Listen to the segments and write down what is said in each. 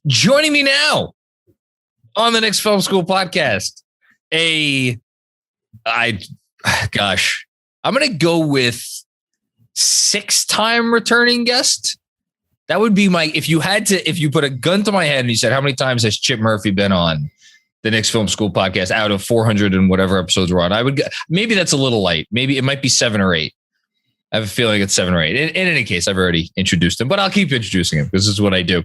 Joining me now on the Knicks Film School Podcast, I'm going to go with 6-time returning guest. That would be if you put a gun to my head and you said, how many times has Chip Murphy been on the Knicks Film School Podcast out of 400 and whatever episodes we're on? Maybe that's a little light. Maybe it might be 7 or 8. I have a feeling it's 7 or 8. In any case, I've already introduced him, but I'll keep introducing him because this is what I do.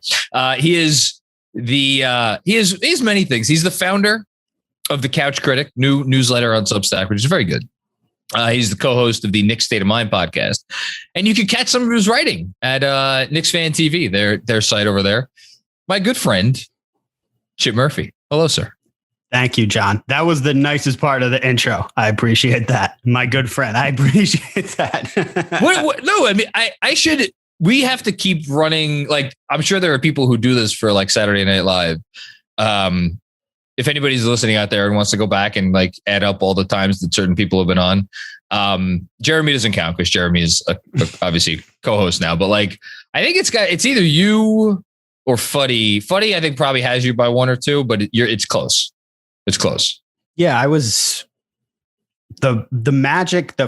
He is many things. He's the founder of the Couch Critic, new newsletter on Substack, which is very good. He's the co-host of the Knicks State of Mind podcast, and you can catch some of his writing at Knicks Fan TV, their site over there. My good friend, Chip Murphy. Hello, sir. Thank you, John. That was the nicest part of the intro. I appreciate that. My good friend. I appreciate that. No, I mean, we have to keep running. Like, I'm sure there are people who do this for like Saturday Night Live. If anybody's listening out there and wants to go back and like add up all the times that certain people have been on, Jeremy doesn't count because Jeremy is obviously co-host now, but like, I think it's either you or Fuddy. Fuddy, I think probably has you by 1 or 2, but it's close. It's close. Yeah, I was the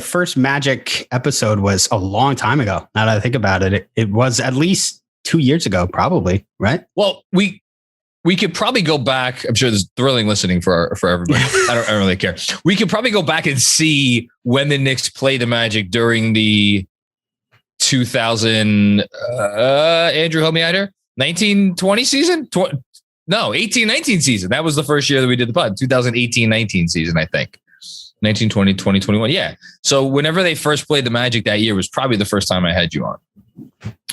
first Magic episode was a long time ago. Now that I think about it, it was at least 2 years ago, probably, right? Well, we could probably go back. I'm sure there's thrilling listening for everybody. I don't really care. We could probably go back and see when the Knicks played the Magic during the 2000, Andrew, help me out here, 1920 season? 18-19 season. That was the first year that we did the pod. 2018-19 season, I think. 1920, 2021. Yeah. So whenever they first played the Magic that year was probably the first time I had you on.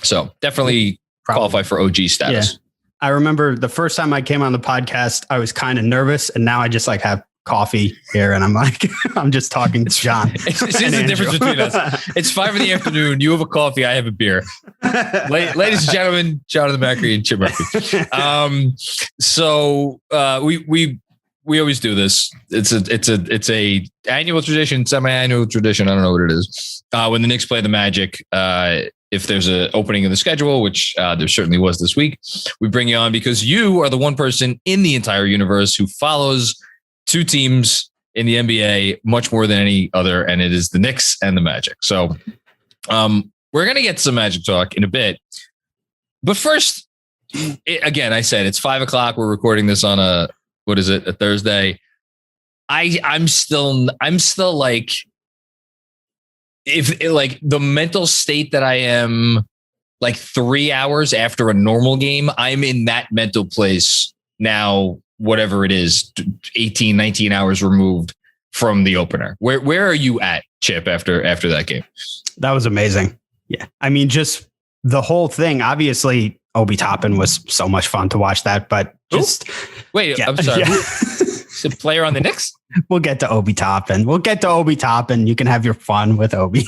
So definitely qualify for OG status. Yeah. I remember the first time I came on the podcast, I was kind of nervous, and now I just like have coffee here and I'm like, I'm just talking to John. It's the difference between us. It's 5 in the afternoon. You have a coffee. I have a beer. Ladies and gentlemen, Jonathan Macri and Chip Murphy. So we always do this. It's a annual tradition, semi-annual tradition. I don't know what it is. When the Knicks play the Magic, if there's an opening in the schedule, which there certainly was this week, we bring you on because you are the one person in the entire universe who follows 2 teams in the NBA much more than any other, and it is the Knicks and the Magic. So we're going to get some Magic talk in a bit. But first, again, I said it's 5 o'clock. We're recording this on a Thursday. I'm still like, if like the mental state that I am like 3 hours after a normal game, I'm in that mental place now, whatever it is, 18, 19 hours removed from the opener. Where are you at, Chip, after that game? That was amazing. Yeah. I mean, just the whole thing, obviously Obi Toppin was so much fun to watch that, but just wait, yeah, I'm sorry. Yeah. Is a player on the Knicks? We'll get to Obi Toppin. You can have your fun with Obi.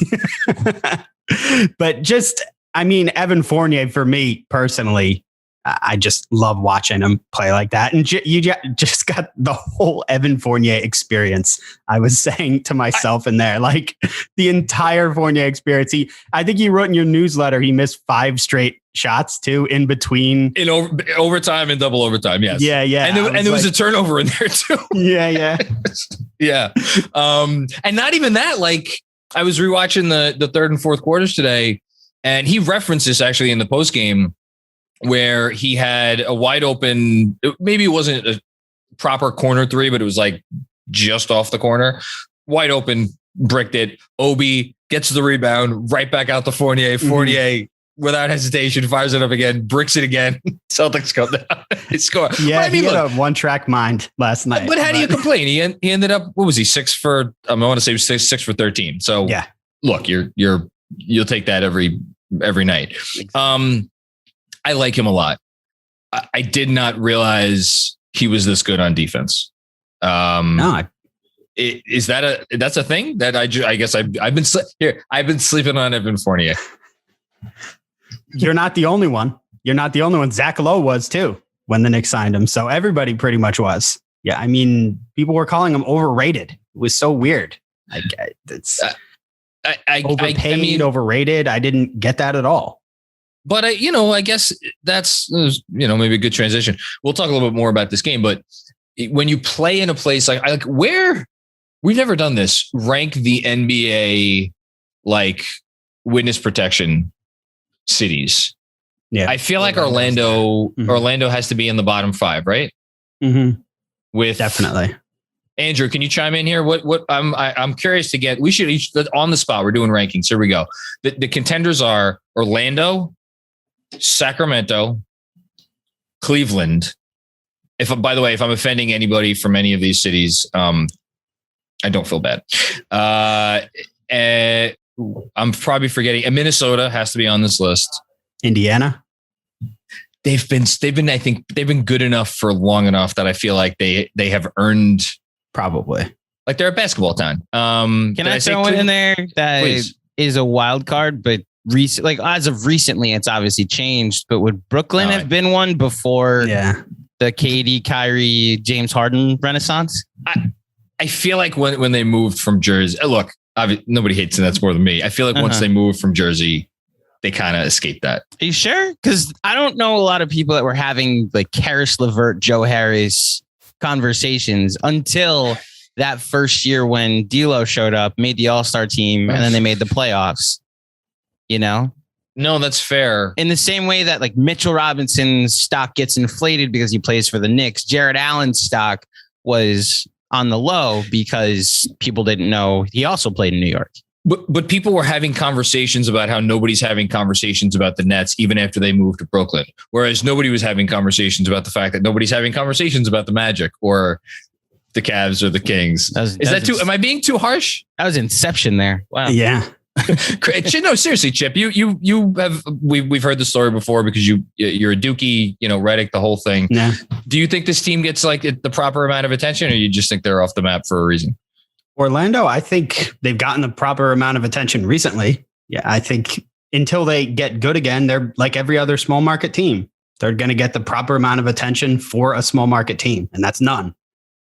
But just, I mean, Evan Fournier, for me personally, I just love watching him play like that. And you just got the whole Evan Fournier experience. I was saying to myself in there, like the entire Fournier experience. I think you wrote in your newsletter, he missed 5 straight shots too in between. In overtime and double overtime. Yes. Yeah. Yeah. And there was a turnover in there too. Yeah. Yeah. Yeah. And not even that, like I was rewatching the third and fourth quarters today, and he referenced this actually in the post game, where he had a wide open, maybe it wasn't a proper corner 3, but it was like just off the corner, wide open, bricked it. Obi gets the rebound, right back out to Fournier. Fournier, without hesitation, fires it up again, bricks it again. Celtics come down. They score. Yeah, I mean, he had a one-track mind last night. But how do you complain? He ended up, what was he, 6 for, I want to say 6 for 13. So yeah, look, you'll take that every night. Exactly. I like him a lot. I did not realize he was this good on defense. No, that's a thing that I guess I've been sleeping on Evan Fournier. You're not the only one. Zach Lowe was too when the Knicks signed him. So everybody pretty much was. Yeah. I mean, people were calling him overrated. It was so weird. Like it's overpaid, overrated. I didn't get that at all. But I guess that's, maybe a good transition. We'll talk a little bit more about this game, but when you play in a place like where we've never done this, rank the NBA like witness protection cities. Yeah. I feel like Orlando has to be in the bottom 5, right? Mm-hmm. With definitely. Andrew, can you chime in here? What I'm curious to get. We should each on the spot. We're doing rankings. Here we go. The contenders are Orlando, Sacramento, Cleveland. By the way, if I'm offending anybody from any of these cities, I don't feel bad. I'm probably forgetting. Minnesota has to be on this list. Indiana. They've been. I think they've been good enough for long enough that I feel like they have earned. Probably. Like they're a basketball town. Can I throw one in there that is a wild card, but as of recently, it's obviously changed. But would Brooklyn have been one before the KD, Kyrie, James Harden renaissance? I feel like when they moved from Jersey, look, nobody hates the Nets more than me. I feel like once they moved from Jersey, they kind of escaped that. Are you sure? Because I don't know a lot of people that were having like Karis LeVert, Joe Harris conversations until that first year when D'Lo showed up, made the All-Star team, and then they made the playoffs. No, that's fair. In the same way that like Mitchell Robinson's stock gets inflated because he plays for the Knicks, Jared Allen's stock was on the low because people didn't know he also played in New York. But people were having conversations about how nobody's having conversations about the Nets even after they moved to Brooklyn. Whereas nobody was having conversations about the fact that nobody's having conversations about the Magic or the Cavs or the Kings. Am I being too harsh? That was Inception there. Wow. Yeah. No, seriously, Chip, we've heard the story before because you're a Dookie, Redick, the whole thing. Yeah. Do you think this team gets like the proper amount of attention, or you just think they're off the map for a reason? Orlando, I think they've gotten the proper amount of attention recently. Yeah, I think until they get good again, they're like every other small market team. They're going to get the proper amount of attention for a small market team, and that's none.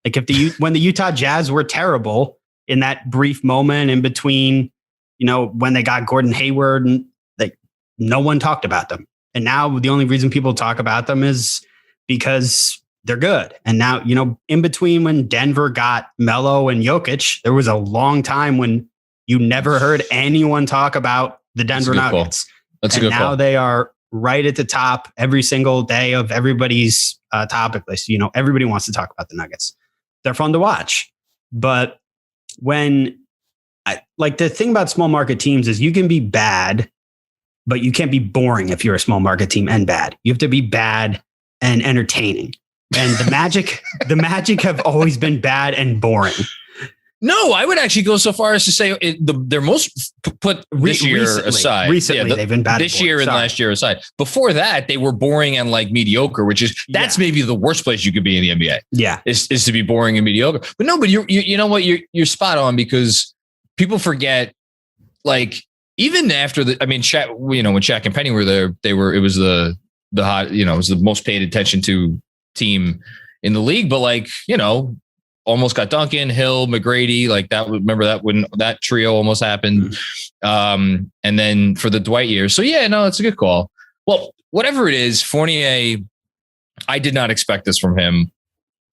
Like when the Utah Jazz were terrible in that brief moment in between, when they got Gordon Hayward, and like no one talked about them. And now the only reason people talk about them is because they're good. And now, in between when Denver got Melo and Jokic, there was a long time when you never heard anyone talk about the Denver Nuggets. That's a good call. And now they are right at the top every single day of everybody's topic list. Everybody wants to talk about the Nuggets. They're fun to watch. But the thing about small market teams is you can be bad, but you can't be boring if you're a small market team and bad. You have to be bad and entertaining. And the Magic have always been bad and boring. No, I would actually go so far as to say they're most put this year aside. Recently, they've been bad. This year and last year aside. Before that, they were boring and like mediocre, that's maybe the worst place you could be in the NBA. Yeah, is to be boring and mediocre. But no, but you know what, you're spot on because people forget, like even after when Shaq and Penny were there, it was the hot, it was the most paid attention to team in the league, but almost got Duncan, Hill, McGrady, like that. Remember that when that trio almost happened. And then for the Dwight years. So yeah, no, it's a good call. Well, whatever it is, Fournier, I did not expect this from him.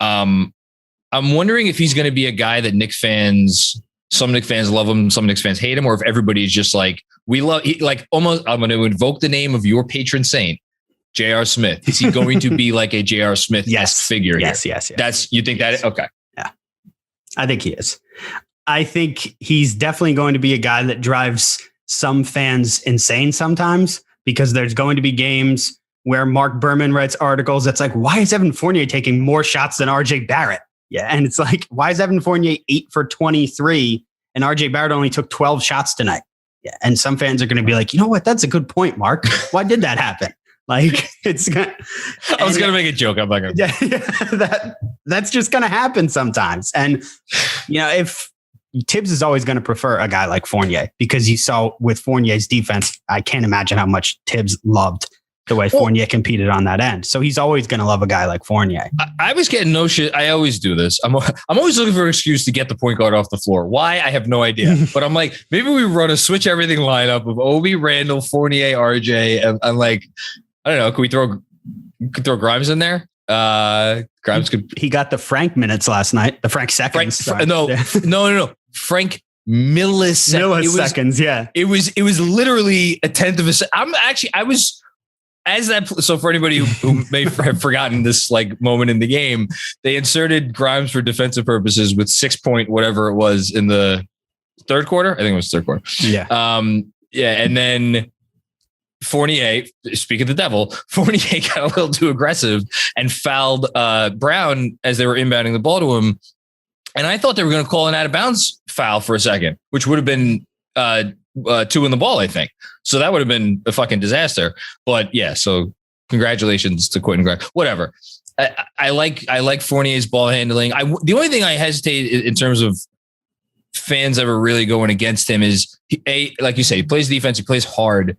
I'm wondering if he's going to be a guy that some Knicks fans love him, some Knicks fans hate him, or if everybody's just like, I'm going to invoke the name of your patron saint, J.R. Smith. Is he going to be like a J.R. Smith-esque figure? Yes. You think that? Okay. Yeah, I think he is. I think he's definitely going to be a guy that drives some fans insane sometimes because there's going to be games where Mark Berman writes articles that's like, why is Evan Fournier taking more shots than RJ Barrett? Yeah. And it's like, why is Evan Fournier 8 for 23 and RJ Barrett only took 12 shots tonight? Yeah. And some fans are going to be like, you know what? That's a good point, Mark. Why did that happen? Like it's gonna. I was gonna make a joke. I'm not gonna. Yeah, that's just gonna happen sometimes. And if Tibbs is always gonna prefer a guy like Fournier because you saw with Fournier's defense, I can't imagine how much Tibbs loved the way Fournier competed on that end. So he's always going to love a guy like Fournier. I was getting no shit. I always do this. I'm always looking for an excuse to get the point guard off the floor. Why? I have no idea. But I'm like, maybe we run a switch everything lineup of Obi, Randall, Fournier, RJ. And I'm like, I don't know. Can we throw Grimes in there? Grimes could. He got the Frank minutes last night. The Frank seconds. No. Frank milliseconds. Yeah. It was literally a tenth of a second. So for anybody who may have forgotten this like moment in the game, they inserted Grimes for defensive purposes with 6 point whatever it was in the third quarter. I think it was third quarter. Yeah. And then Fournier, speak of the devil, Fournier got a little too aggressive and fouled Brown as they were inbounding the ball to him. And I thought they were going to call an out of bounds foul for a second, which would have been 2 in the ball, I think. So that would have been a fucking disaster. But yeah, so congratulations to Quentin Grimes. Whatever. I like Fournier's ball handling. The only thing I hesitate in terms of fans ever really going against him is like you say, he plays defense, he plays hard.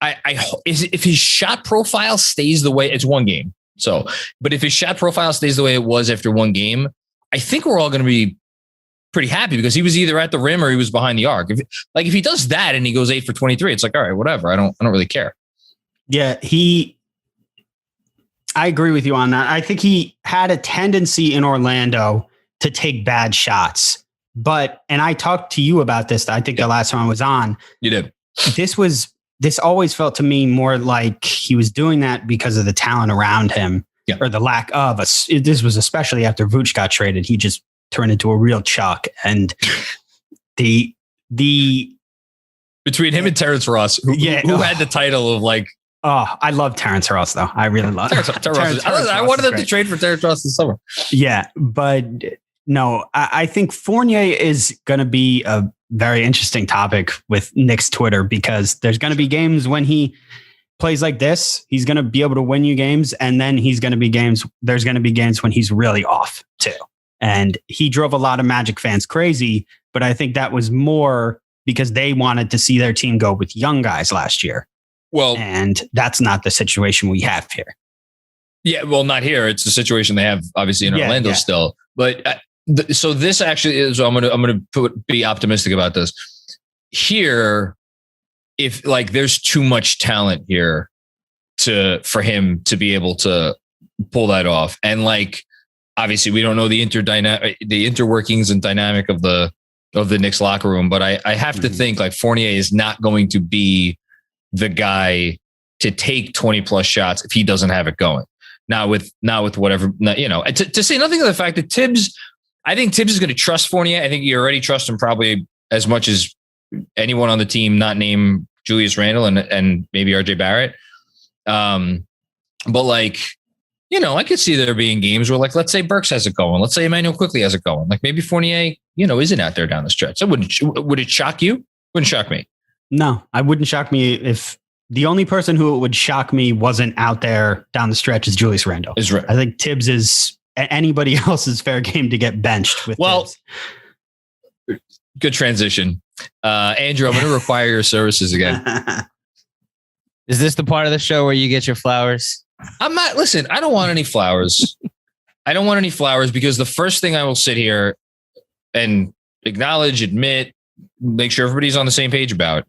If his shot profile stays the way it's one game. So, but if his shot profile stays the way it was after one game, I think we're all going to be pretty happy because he was either at the rim or he was behind the arc. If he does that and he goes 8 for 23, it's like, all right, whatever. I don't really care. Yeah, I agree with you on that. I think he had a tendency in Orlando to take bad shots, and I talked to you about this. I think the last time I was on, you did. This always felt to me more like he was doing that because of the talent around him or the lack of us. This was especially after Vooch got traded. He just turned into a real chuck. And the between him and Terrence Ross, who had the title of like, I love Terrence Ross though. I really love Terrence Ross. I wanted them to trade for Terrence Ross this summer. Yeah, but no, I think Fournier is going to be a very interesting topic with Knicks Twitter because there's going to be games when he plays like this. He's going to be able to win you games. And then there's going to be games when he's really off too. And he drove a lot of Magic fans crazy, but I think that was more because they wanted to see their team go with young guys last year. Well, and that's not the situation we have here. Yeah. Well, not here. It's the situation they have obviously in Orlando still, but so this actually is, I'm going to be optimistic about this here. If like, there's too much talent here for him to be able to pull that off. And like, obviously we don't know the interworkings and dynamic of the Knicks locker room, but I have to think like Fournier is not going to be the guy to take 20 plus shots if he doesn't have it going. Not with whatever, to say nothing of the fact that I think Tibbs is going to trust Fournier. I think you already trust him probably as much as anyone on the team, not named Julius Randle and maybe RJ Barrett. But like, I could see there being games where like, let's say Burks has it going. Let's say Emmanuel quickly has it going. Like maybe Fournier, isn't out there down the stretch. So would it shock you? Wouldn't shock me. No, I wouldn't shock me if the only person who it would shock me wasn't out there down the stretch is Julius Randle. Is right. I think Tibbs is anybody else's fair game to get benched with. Well, Tibbs. Good transition. Andrew, I'm going to require your services again. Is this the part of the show where you get your flowers? Listen, I don't want any flowers. I don't want any flowers because the first thing I will sit here and acknowledge, admit, make sure everybody's on the same page about.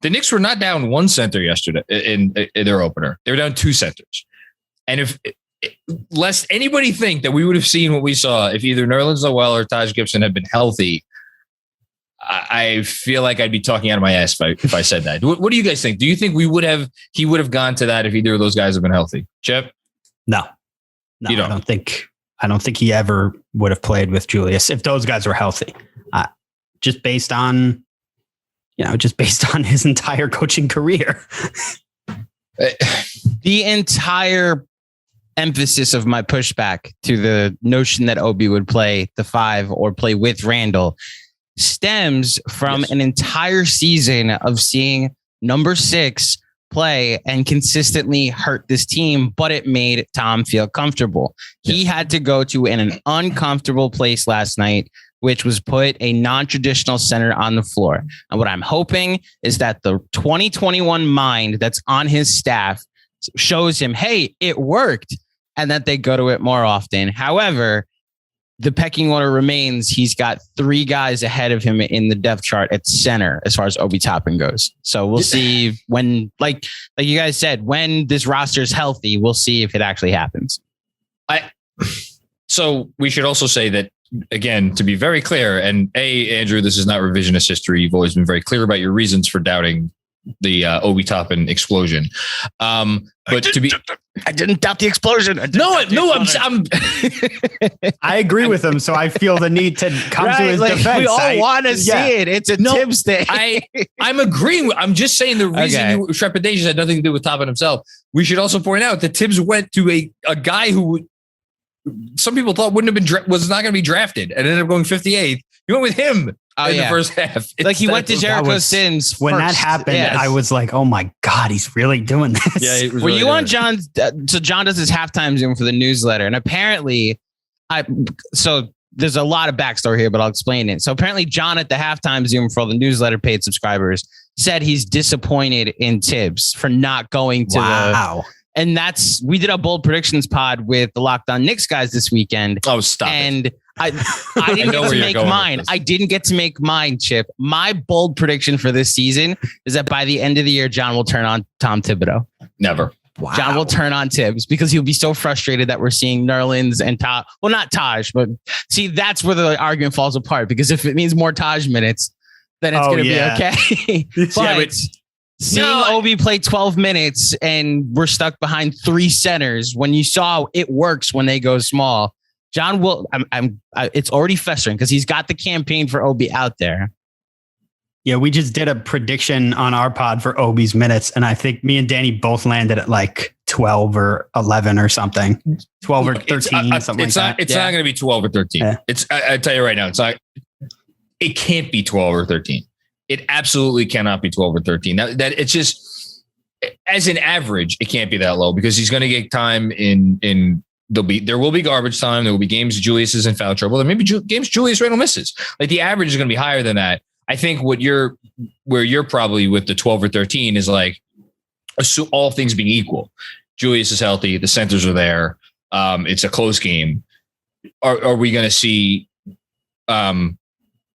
The Knicks were not down one center yesterday in their opener. They were down 2 centers. And lest anybody think that we would have seen what we saw if either Nerlens Noel or Taj Gibson had been healthy, I feel like I'd be talking out of my ass if I said that. What do you guys think? Do you think he would have gone to that if either of those guys have been healthy? Chip? No, you don't. I don't think he ever would have played with Julius if those guys were healthy. Just based on his entire coaching career. The entire emphasis of my pushback to the notion that Obi would play the 5 or play with Randall stems from an entire season of seeing number 6 play and consistently hurt this team, but it made Tom feel comfortable. He had to go to an uncomfortable place last night, which was put a non-traditional center on the floor. And what I'm hoping is that the 2021 mind that's on his staff shows him, hey, it worked, and that they go to it more often. However, the pecking order remains. He's got 3 guys ahead of him in the depth chart at center as far as Obi Toppin goes. So we'll see when, like you guys said, when this roster is healthy, we'll see if it actually happens. So we should also say that, again, to be very clear, and Andrew, this is not revisionist history. You've always been very clear about your reasons for doubting the Obi Toppin explosion. But to be, I didn't doubt the explosion. I agree with him, so I feel the need to come to his defense. We all want to see it. It's a Tibbs thing. I'm agreeing. I'm just saying the reason trepidation had nothing to do with Toppin himself. We should also point out that Tibbs went to a guy who some people thought wouldn't have been was not going to be drafted and ended up going 58th. He went with him in the first half. Like he went to Jericho Sims when that happened. Yes. I was like, "Oh my god, he's really doing this." Yeah, were you on John's? So John does his halftime Zoom for the newsletter, and apparently, so there's a lot of backstory here, but I'll explain it. So apparently, John at the halftime Zoom for all the newsletter paid subscribers said he's disappointed in Tibbs for not going to the. And we did a bold predictions pod with the Locked On Knicks guys this weekend. Oh, stop and it. I didn't get to make mine. I didn't get to make mine, Chip. My bold prediction for this season is that by the end of the year, John will turn on Tom Thibodeau. Never. Wow. John will turn on Tibbs because he'll be so frustrated that we're seeing Nerlens and Taj. Well, not Taj, but see, that's where the argument falls apart, because if it means more Taj minutes, then it's going to be okay. But seeing Obi play 12 minutes and we're stuck behind 3 centers when you saw it works when they go small, John will. It's already festering because he's got the campaign for Obi out there. Yeah, we just did a prediction on our pod for Obi's minutes, and I think me and Danny both landed at like 12 or 11 or something, 12 or 13, something like that. It's not going to be 12 or 13. Yeah. I tell you right now, it's not. It can't be 12 or 13. It absolutely cannot be 12 or 13. That it's just, as an average, it can't be that low because he's going to get time in. There will be garbage time. There will be games Julius is in foul trouble. There may be games Julius Randle misses. Like the average is going to be higher than that. I think where you're probably with the 12 or 13 is like, all things being equal, Julius is healthy. The centers are there. It's a close game. Are we going to see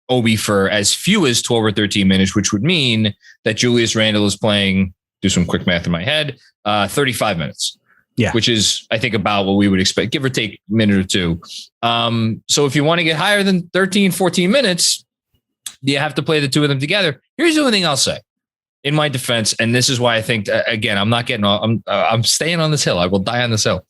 Obi for as few as 12 or 13 minutes, which would mean that Julius Randle is playing, do some quick math in my head, 35 minutes. Yeah, which is, I think, about what we would expect, give or take a minute or two. So if you want to get higher than 13, 14 minutes, you have to play the two of them together. Here's the only thing I'll say in my defense, and this is why I think, again, I'm staying on this hill. I will die on this hill.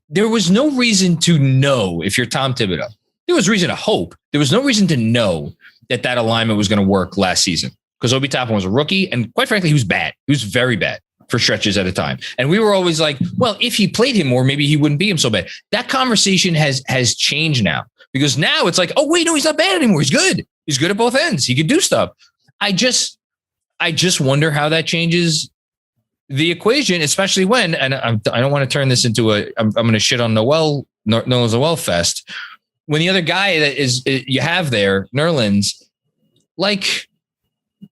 There was no reason to know, if you're Tom Thibodeau, there was reason to hope. There was no reason to know that alignment was going to work last season because Obi Toppin was a rookie, and quite frankly, he was bad. He was very bad for stretches at a time. And we were always like, well, if he played him more, maybe he wouldn't be him so bad. That conversation has changed now, because now it's like, oh, wait, no, he's not bad anymore. He's good. He's good at both ends. He could do stuff. I just wonder how that changes the equation, especially when, and I don't want to turn this into I'm going to shit on Noel's Noel fest. When the other guy that you have there, Nerlens, like,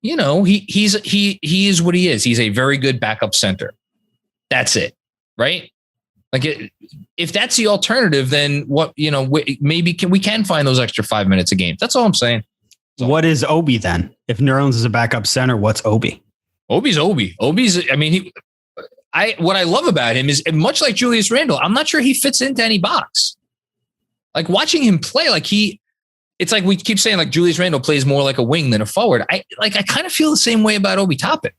you know, he is what he is. He's a very good backup center. That's it, right? Like, if that's the alternative, then what? You know, maybe we can find those extra 5 minutes a game. That's all I'm saying. What is Obi then? If Nerlens is a backup center, what's Obi? Obi's Obi. I mean, what I love about him is, much like Julius Randle, I'm not sure he fits into any box. Like, watching him play, it's like we keep saying, like, Julius Randle plays more like a wing than a forward. I kind of feel the same way about Obi Toppin.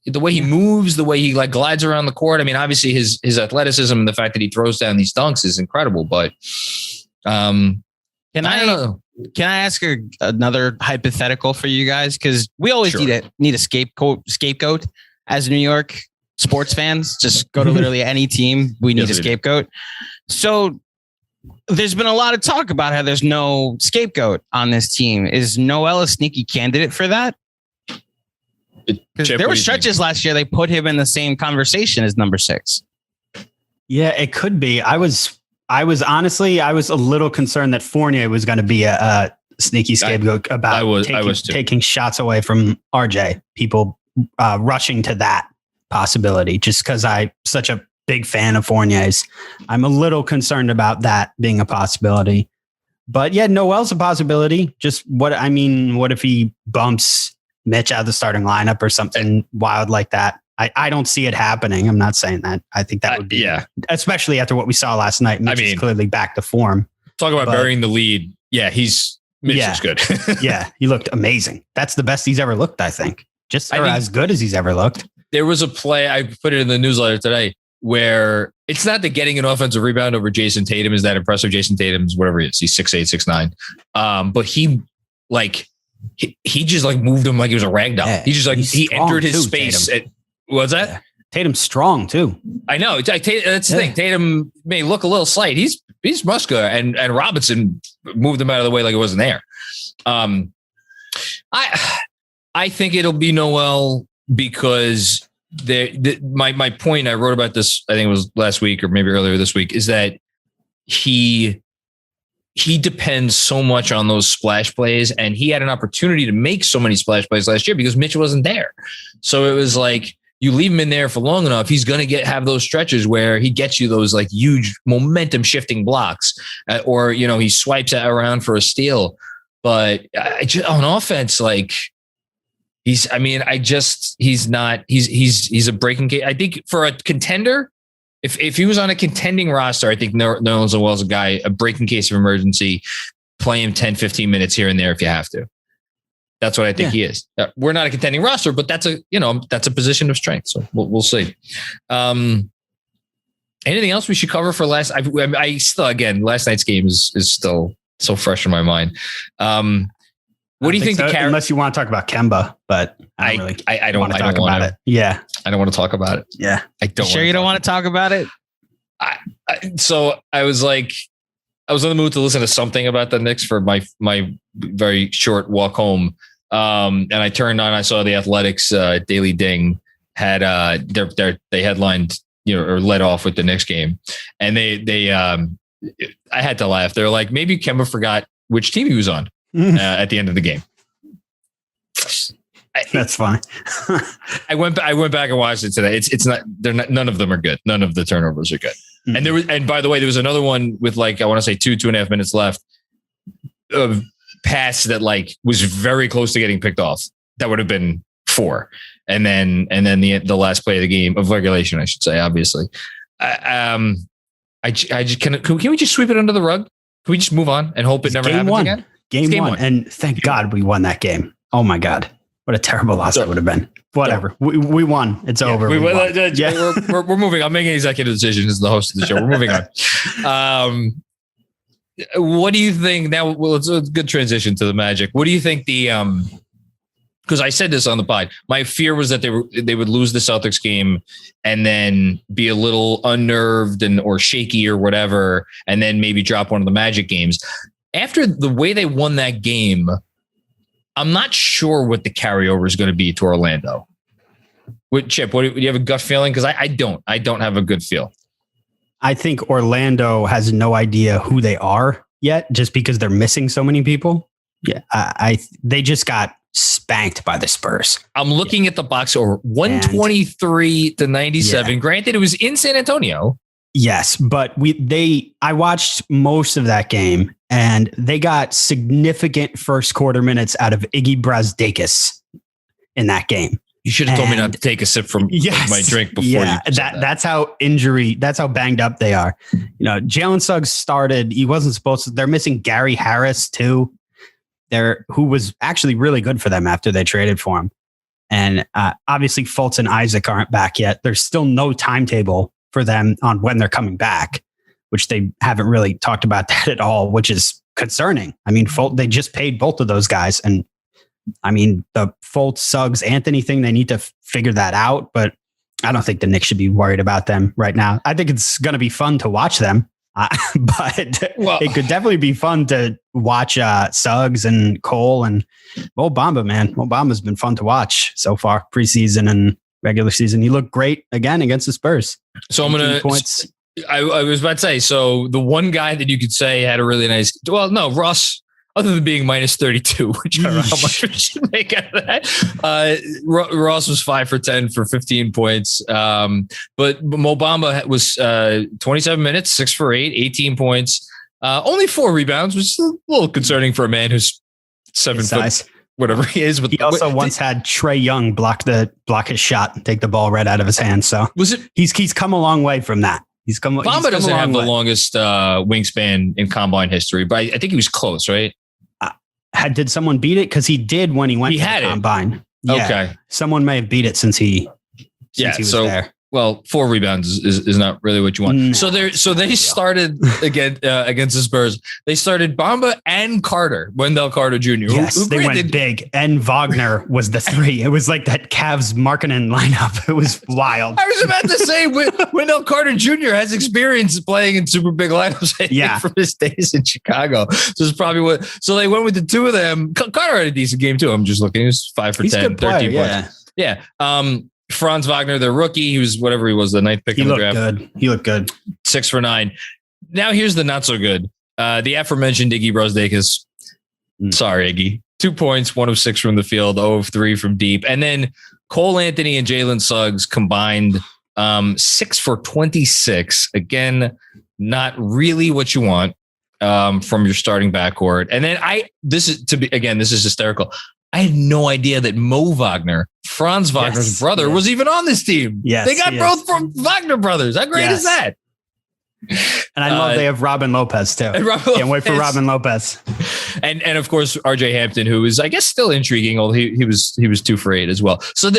The way he moves, the way he glides around the court. I mean, obviously his athleticism and the fact that he throws down these dunks is incredible. But I don't know. Can I ask another hypothetical for you guys? Because we always need a scapegoat as New York sports fans. Just go to literally any team. We need a scapegoat. So there's been a lot of talk about how there's no scapegoat on this team. Is Noel a sneaky candidate for that? Because there were stretches last year they put him in the same conversation as number 6. Yeah, it could be. I was honestly a little concerned that Fournier was going to be a sneaky scapegoat about taking shots away from RJ. People rushing to that possibility just because I'm such a big fan of Fournier's. I'm a little concerned about that being a possibility. But yeah, Noel's a possibility. Just what if he bumps Mitch out of the starting lineup or something wild like that? I don't see it happening. I'm not saying that. I think that would be, especially after what we saw last night. Mitch is clearly back to form. Talk about burying the lead. Yeah, Mitch is good. Yeah, he looked amazing. That's the best he's ever looked, I think. As good as he's ever looked. There was a play, I put it in the newsletter today, where it's not that getting an offensive rebound over Jason Tatum is that impressive. Jason Tatum's whatever he is. He's 6'8", 6'9". But he just like moved him like he was a rag doll. He just like, he entered his space. What's that? Yeah. Tatum's strong too. I know. That's the thing. Tatum may look a little slight. He's muscular, and Robinson moved him out of the way like it wasn't there. I think it'll be Noel because my point, I wrote about this, I think it was last week or maybe earlier this week, is that he depends so much on those splash plays, and he had an opportunity to make so many splash plays last year because Mitch wasn't there. So it was like, you leave him in there for long enough, he's going to have those stretches where he gets you those like huge momentum shifting blocks, or, he swipes it around for a steal. But on offense, like he's a breaking case. I think for a contender, if he was on a contending roster, I think Noel's a guy, a breaking case of emergency, play him 10, 15 minutes here and there if you have to. That's what I think he is. We're not a contending roster, but that's a position of strength. So we'll see. Anything else we should cover for last? I still, again, last night's game is still so fresh in my mind. What do you think? Unless you want to talk about Kemba, but I don't want to talk about it. Yeah, I don't want to talk about it. Yeah, I don't. Sure, you don't want to talk about it. So I was like, I was in the mood to listen to something about the Knicks for my very short walk home. And I turned on, I saw the Athletics Daily Ding had they headlined, or led off with the Knicks game. And they I had to laugh. They're like, maybe Kemba forgot which team he was on at the end of the game. That's fine. I went back and watched it today. It's not, none of them are good. None of the turnovers are good. Mm-hmm. And by the way, there was another one with like, I want to say 2.5 minutes left of pass that like was very close to getting picked off. That would have been 4. And then the last play of the game of regulation, I should say, obviously. Can we just sweep it under the rug? Can we just move on and hope it never happens again? Game one. And thank God we won that game. Oh my God. What a terrible loss that would have been. Whatever. We won. It's over. We're moving. I'm making executive decisions as the host of the show. We're moving on. What do you think now? Well, it's a good transition to the Magic. What do you think because I said this on the pod, my fear was that they would lose the Celtics game and then be a little unnerved or shaky or whatever, and then maybe drop one of the Magic games. After the way they won that game, I'm not sure what the carryover is going to be to Orlando. Chip, do you have a gut feeling? Because I don't have a good feel. I think Orlando has no idea who they are yet, just because they're missing so many people. Yeah, they just got spanked by the Spurs. I'm looking at the box score, 123-97. Yeah. Granted, it was in San Antonio. Yes, but I watched most of that game, and they got significant first quarter minutes out of Iggy Brazdeikis in that game. You should have told me not to take a sip from my drink before. Yeah, that's how banged up they are. Jalen Suggs started. He wasn't supposed to. They're missing Gary Harris too. Who was actually really good for them after they traded for him. And obviously Fultz and Isaac aren't back yet. There's still no timetable for them on when they're coming back, which they haven't really talked about that at all, which is concerning. I mean, they just paid both of those guys. And I mean, the Fultz, Suggs, Anthony thing, they need to figure that out. But I don't think the Knicks should be worried about them right now. I think it's going to be fun to watch them. But it could definitely be fun to watch Suggs and Cole and Mo Bamba, man. Mo Bamba's been fun to watch so far, preseason and regular season. He looked great again against the Spurs. So I'm going to, I was about to say, so the one guy that you could say had a really nice, Russ other than being minus 32, which I don't know how much we should make out of that. Ross was 5 for 10 for 15 points. But Mo Bamba was 27 minutes, 6 for 8, 18 points, only 4 rebounds, which is a little concerning for a man who's 7 foot, whatever he is. But he also once had Trae Young block his shot and take the ball right out of his hand. So he's come a long way from that. Bamba doesn't have the longest wingspan in combine history, but I think he was close, right? Did someone beat it? Because he did when he went to the combine. Yeah, okay. Someone may have beat it since he was there. Well, 4 rebounds is not really what you want. No. So they started against the Spurs. They started Bamba and Carter, Wendell Carter Jr. Yes, they went big. And Wagner was the 3. It was like that Cavs Markkanen lineup. It was wild. I was about to say Wendell Carter Jr. has experience playing in super big lineups. From his days in Chicago. So it's probably So they went with the 2 of them. Carter had a decent game too. I'm just looking. He was 5 for 10, 13 points. Yeah. Franz Wagner, the rookie, he was whatever he was, the 9th pick in the draft. He looked good. 6 for 9. Now here's the not so good. The aforementioned Iggy Brosdakis. Sorry, Iggy. 2 points, 1 of 6 from the field, 0 of 3 from deep. And then Cole Anthony and Jalen Suggs combined 6 for 26. Again, not really what you want from your starting backcourt. And then this is hysterical. I had no idea that Mo Wagner, Franz Wagner's brother, was even on this team. Yes, they got both from Wagner brothers. How great is that? And I love they have Robin Lopez too. Can't wait for Robin Lopez. And of course RJ Hampton, who is I guess still intriguing. Although he was 2 for 8 as well. So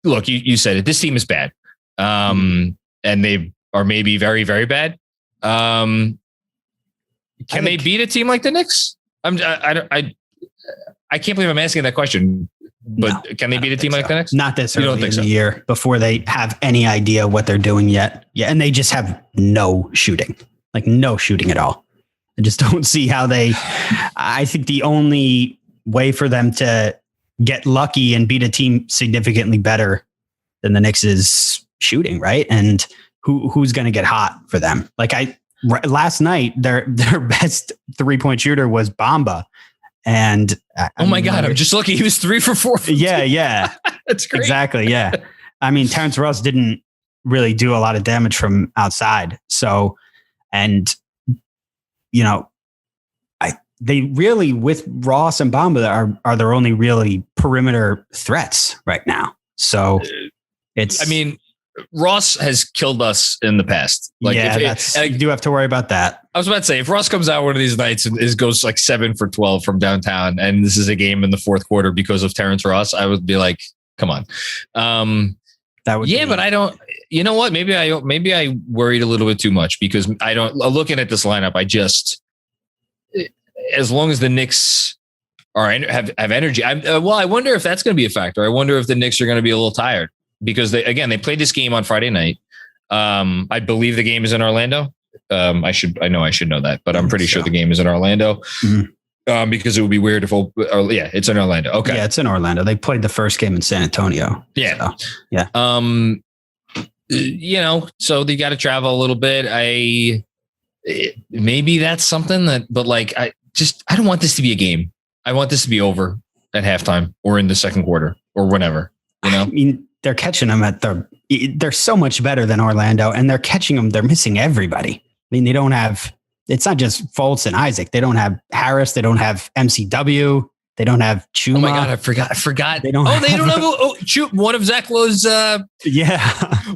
look, you said it. This team is bad, and they are maybe very very bad. Can they beat a team like the Knicks? I can't believe I'm asking that question, but can they beat a team like the Knicks? Not this early in the year before they have any idea what they're doing yet. Yeah. And they just have no shooting at all. I just don't see how I think the only way for them to get lucky and beat a team significantly better than the Knicks is shooting. Right. And who's going to get hot for them? Last night, their best 3-point shooter was Bamba. And oh my God, I'm just looking. He was 3 for 4. Yeah. That's great. Exactly. Yeah. I mean, Terrence Ross didn't really do a lot of damage from outside. So, and they really with Ross and Bamba are their only really perimeter threats right now. So Ross has killed us in the past. You do have to worry about that. I was about to say, if Ross comes out one of these nights and goes like 7 for 12 from downtown, and this is a game in the 4th quarter because of Terrence Ross, I would be like, come on. But I don't. You know what? Maybe I worried a little bit too much because I don't. Looking at this lineup, as long as the Knicks have energy. I wonder if that's going to be a factor. I wonder if the Knicks are going to be a little tired. Because they played this game on Friday night. I believe the game is in Orlando. I should know that, but I'm pretty sure the game is in Orlando. Mm-hmm. Because it would be weird if it's in Orlando. Okay. Yeah, it's in Orlando. They played the first game in San Antonio. Yeah. So, yeah. So they got to travel a little bit. Maybe that's something but I don't want this to be a game. I want this to be over at halftime or in the second quarter or whenever, I mean, they're catching them they're so much better than Orlando, and they're catching them. They're missing everybody. I mean, they don't have, it's not just Fultz and Isaac. They don't have Harris. They don't have MCW. They don't have Chuma. Oh my God. I forgot. They don't have one of Zach Lowe's,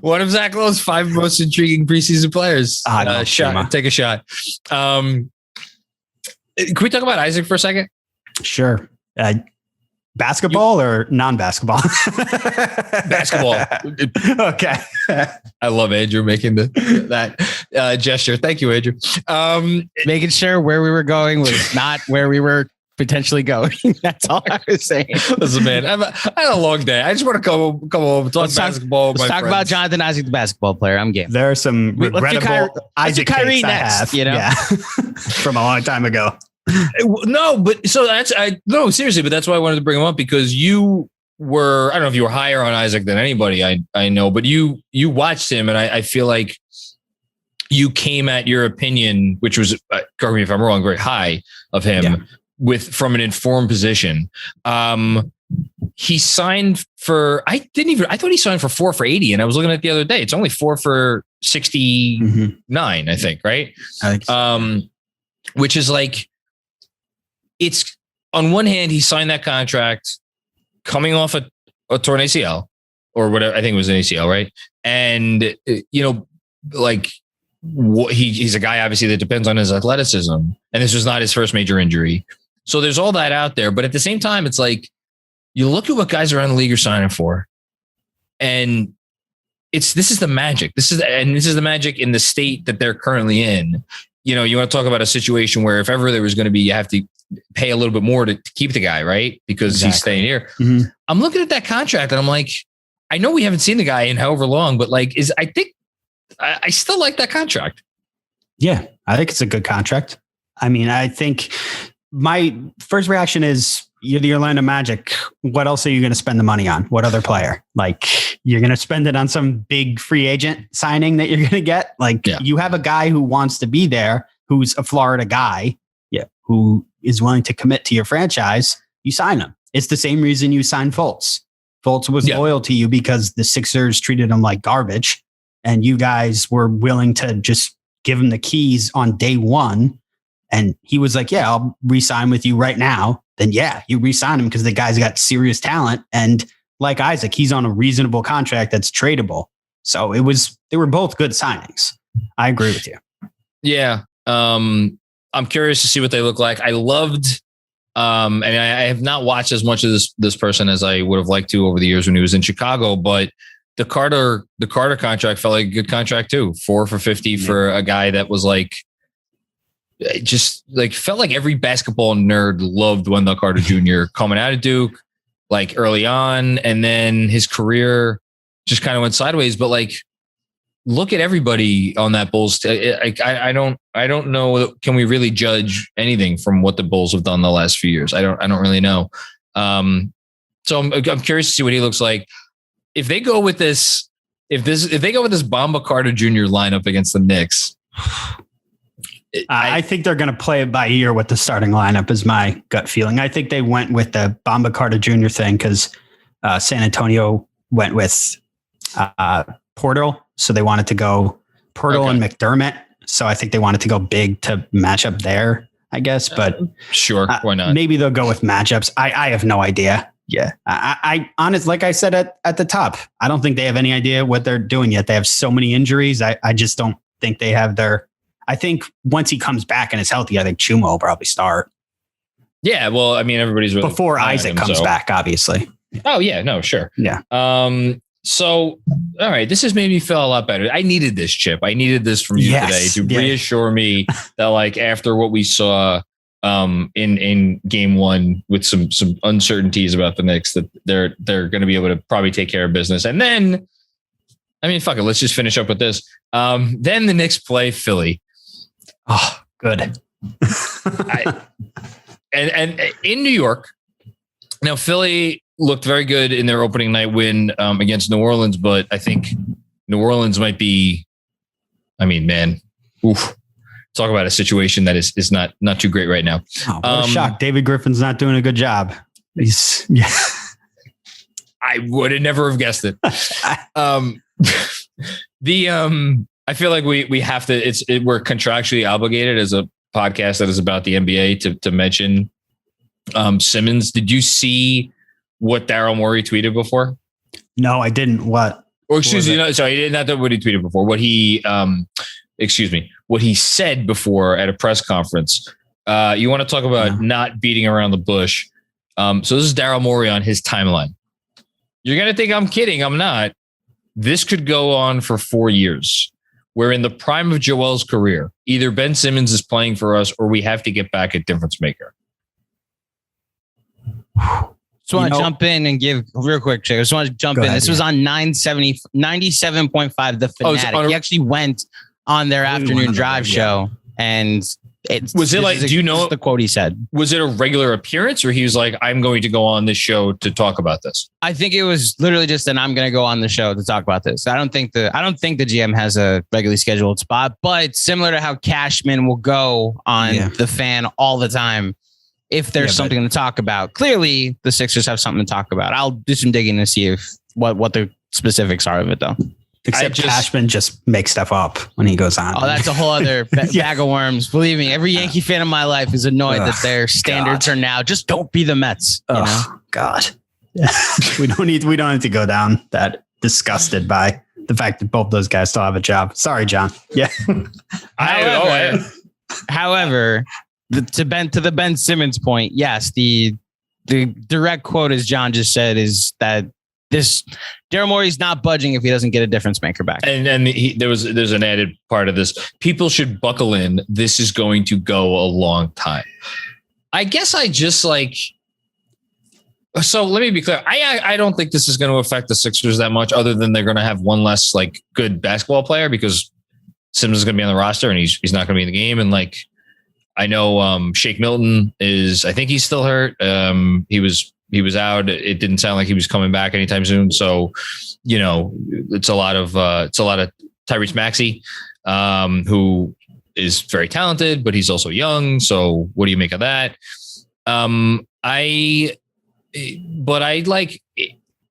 one of Zach Lowe's 5 most intriguing preseason players. Take a shot. Can we talk about Isaac for a second? Sure. Basketball or non-basketball? Basketball. Okay. I love Andrew making that gesture. Thank you, Andrew. Making sure where we were going was not where we were potentially going. That's all I was saying. Listen, man, I had a long day. I just want to come home and talk basketball. Let's talk about Jonathan Isaac, the basketball player. I'm game. There are some regrettable Isaac Kyrie next, from a long time ago. No, but so seriously, but that's why I wanted to bring him up because you were, I don't know if you were higher on Isaac than anybody I know, but you watched him and I feel like you came at your opinion, which was, correct me if I'm wrong, very high of him from an informed position. He signed for, I thought he signed for 4 for 80. And I was looking at it the other day. It's only 4 for 69, I think. Right. I think so. Which is like, it's on one hand, he signed that contract coming off a torn ACL or whatever. I think it was an ACL. Right. And, like he's a guy obviously that depends on his athleticism, and this was not his first major injury. So there's all that out there. But at the same time, it's like, you look at what guys around the league are signing for, and this is the magic. This is the magic in the state that they're currently in. You want to talk about a situation where if ever there was going to be, you have to pay a little bit more to keep the guy, right? Because he's staying here. Mm-hmm. I'm looking at that contract and I'm like, I know we haven't seen the guy in however long, but I think I still like that contract. Yeah, I think it's a good contract. I mean, I think my first reaction is, you're the Orlando Magic. What else are you going to spend the money on? What other player? Like, you're going to spend it on some big free agent signing that you're going to get? Like, You have a guy who wants to be there, who's a Florida guy, who is willing to commit to your franchise. You sign him. It's the same reason you signed Fultz. Fultz was loyal to you because the Sixers treated him like garbage, and you guys were willing to just give him the keys on day one. And he was like, yeah, I'll re-sign with you right now. Then you re-sign him because the guy's got serious talent. And like Isaac, he's on a reasonable contract that's tradable. So they were both good signings. I agree with you. Yeah. I'm curious to see what they look like. I loved, and I have not watched as much of this person as I would have liked to over the years when he was in Chicago, but the Carter contract felt like a good contract too. 4 for 50 for a guy that was like, it just like felt like every basketball nerd loved Wendell Carter Jr. coming out of Duke, like early on, and then his career just kind of went sideways. But like, look at everybody on that Bulls. I don't know. Can we really judge anything from what the Bulls have done the last few years? I don't really know. So I'm curious to see what he looks like if they go with this. If they go with this Bamba Carter Jr. lineup against the Knicks. I think they're going to play it by ear with the starting lineup is my gut feeling. I think they went with the Bamba Carter Jr. thing because San Antonio went with Portal. So they wanted to go Portal and McDermott. So I think they wanted to go big to match up there, I guess. But sure, why not? Maybe they'll go with matchups. I have no idea. Yeah. I honest, like I said at the top, I don't think they have any idea what they're doing yet. They have so many injuries. I just don't think they have I think once he comes back and is healthy, I think Chuma will probably start. Yeah, well, I mean, everybody's really before Isaac comes back, obviously. Oh yeah, no, sure. Yeah. So, all right, this has made me feel a lot better. I needed this, Chip. I needed this from you today to reassure me that, like, after what we saw in game one with some uncertainties about the Knicks, that they're going to be able to probably take care of business. And then, I mean, fuck it, let's just finish up with this. Then the Knicks play Philly. Oh, good. And in New York, now Philly looked very good in their opening night win against New Orleans, but I think New Orleans might be, I mean, man, talk about a situation that is not too great right now. Oh, what a shock. David Griffin's not doing a good job. I would have never have guessed it. I feel like we have to, we're contractually obligated as a podcast that is about the NBA to mention Simmons. Did you see what Daryl Morey tweeted before? No, I didn't. What? Or excuse me, no, sorry, not that what he tweeted before. What he, what he said before at a press conference. You want to talk about not beating around the bush? So this is Daryl Morey on his timeline. You're gonna think I'm kidding. I'm not. This could go on for 4 years. We're in the prime of Joel's career. Either Ben Simmons is playing for us or we have to get back a difference maker. Just want to jump in and give real quick, Jay. I just want to jump in. This was on 97.5, The Fanatic. He actually went on their afternoon drive show. And was it like, do you know the quote he said? Was it a regular appearance or he was like, I'm going to go on this show to talk about this? I think it was literally just an I'm going to go on the show to talk about this. I don't think the GM has a regularly scheduled spot, but similar to how Cashman will go on The Fan all the time. if there's something to talk about. Clearly, the Sixers have something to talk about. I'll do some digging to see if what the specifics are of it, though. Except Cashman just makes stuff up when he goes on. Oh, that's a whole other bag of worms. Believe me, every Yankee fan in my life is annoyed that their standards are now just don't be the Mets. You know? God. we don't need to go down that disgusted by the fact that both those guys still have a job. Sorry, John. Yeah. However, to the Ben Simmons point, yes, the direct quote, as John just said, is that Daryl Morey's not budging if he doesn't get a difference maker back. And there's an added part of this. People should buckle in. This is going to go a long time. I guess I just like. So let me be clear. I don't think this is going to affect the Sixers that much, other than they're going to have one less like good basketball player because Simmons is going to be on the roster and he's not going to be in the game. And like, I know Shake Milton I think he's still hurt. He was out. It didn't sound like he was coming back anytime soon. So, you know, it's a lot of Tyrese Maxey, who is very talented, but he's also young. So what do you make of that? I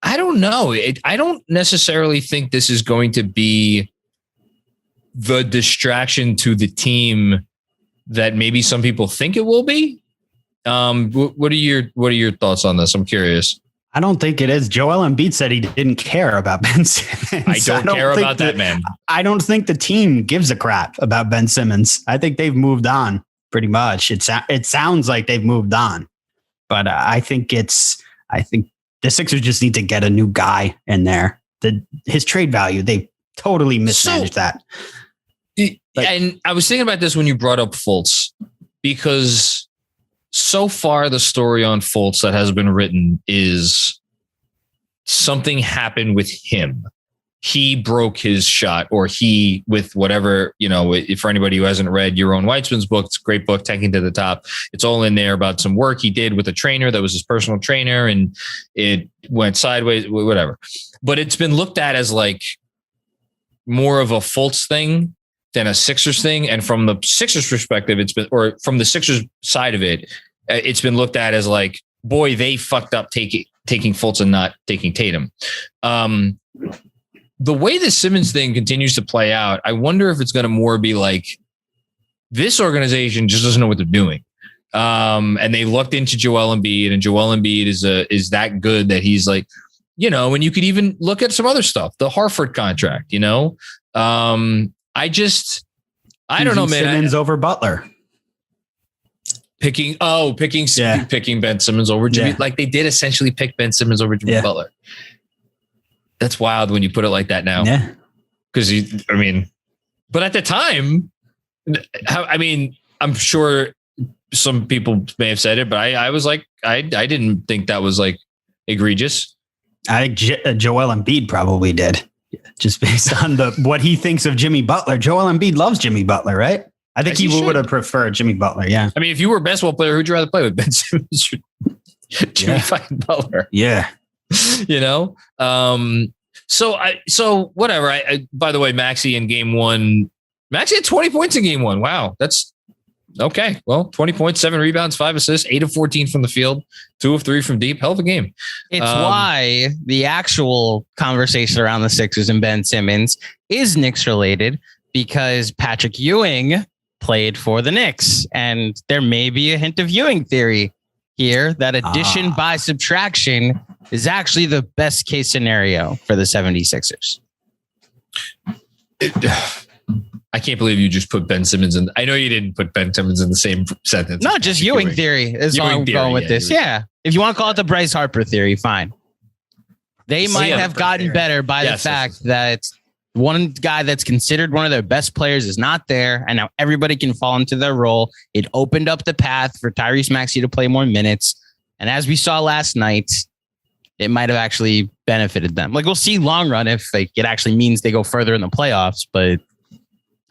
don't know. I don't necessarily think this is going to be the distraction to the team that maybe some people think it will be. What are your thoughts on this? I'm curious. I don't think it is. Joel Embiid said he didn't care about Ben Simmons. I don't care about that man. I don't think the team gives a crap about Ben Simmons. I think they've moved on pretty much. It sounds like they've moved on, but I think the Sixers just need to get a new guy in there. His trade value, they totally mismanaged that. And I was thinking about this when you brought up Fultz, because so far the story on Fultz that has been written is something happened with him. He broke his shot, or he, with whatever, you know, for anybody who hasn't read Yaron Weitzman's book, it's a great book, Tanking to the Top. It's all in there about some work he did with a trainer that was his personal trainer, and it went sideways, whatever. But it's been looked at as like more of a Fultz thing than a Sixers thing. And from the Sixers perspective, or from the Sixers side of it, it's been looked at as like, boy, they fucked up taking Fultz and not taking Tatum. The way the Simmons thing continues to play out, I wonder if it's going to more be like, this organization just doesn't know what they're doing. And they looked into Joel Embiid, and Joel Embiid is that good that he's like, you know, and you could even look at some other stuff, the Harford contract, you know. I don't know, man. Simmons over Butler. Picking Ben Simmons over Jimmy. Like they did essentially pick Ben Simmons over Jimmy Butler. That's wild when you put it like that now. Yeah. Because but at the time, I'm sure some people may have said it, but I was like, I didn't think that was like egregious. I think Joel Embiid probably did, just based on what he thinks of Jimmy Butler. Joel Embiid loves Jimmy Butler, right? I think he would have preferred Jimmy Butler. Yeah. I mean, if you were a basketball player, who'd you rather play with, Ben Simmons or Jimmy fucking Butler? Yeah. You know? So whatever. By the way, Maxey in game one, Maxey had 20 points in game one. Wow. That's okay. Well, 20 points, 7 rebounds, 5 assists, 8 of 14 from the field, 2 of 3 from deep. Hell of a game. It's why the actual conversation around the Sixers and Ben Simmons is Knicks related, because Patrick Ewing played for the Knicks, and there may be a hint of Ewing theory here that addition by subtraction is actually the best case scenario for the 76ers. I can't believe you just put Ben Simmons in. I know you didn't put Ben Simmons in the same sentence. No, just Ewing theory is all I'm going with this. Yeah. If you want to call it the Bryce Harper theory, fine. They might have gotten better by the fact that one guy that's considered one of their best players is not there, and now everybody can fall into their role. It opened up the path for Tyrese Maxey to play more minutes. And as we saw last night, it might have actually benefited them. Like, we'll see long run if like it actually means they go further in the playoffs, but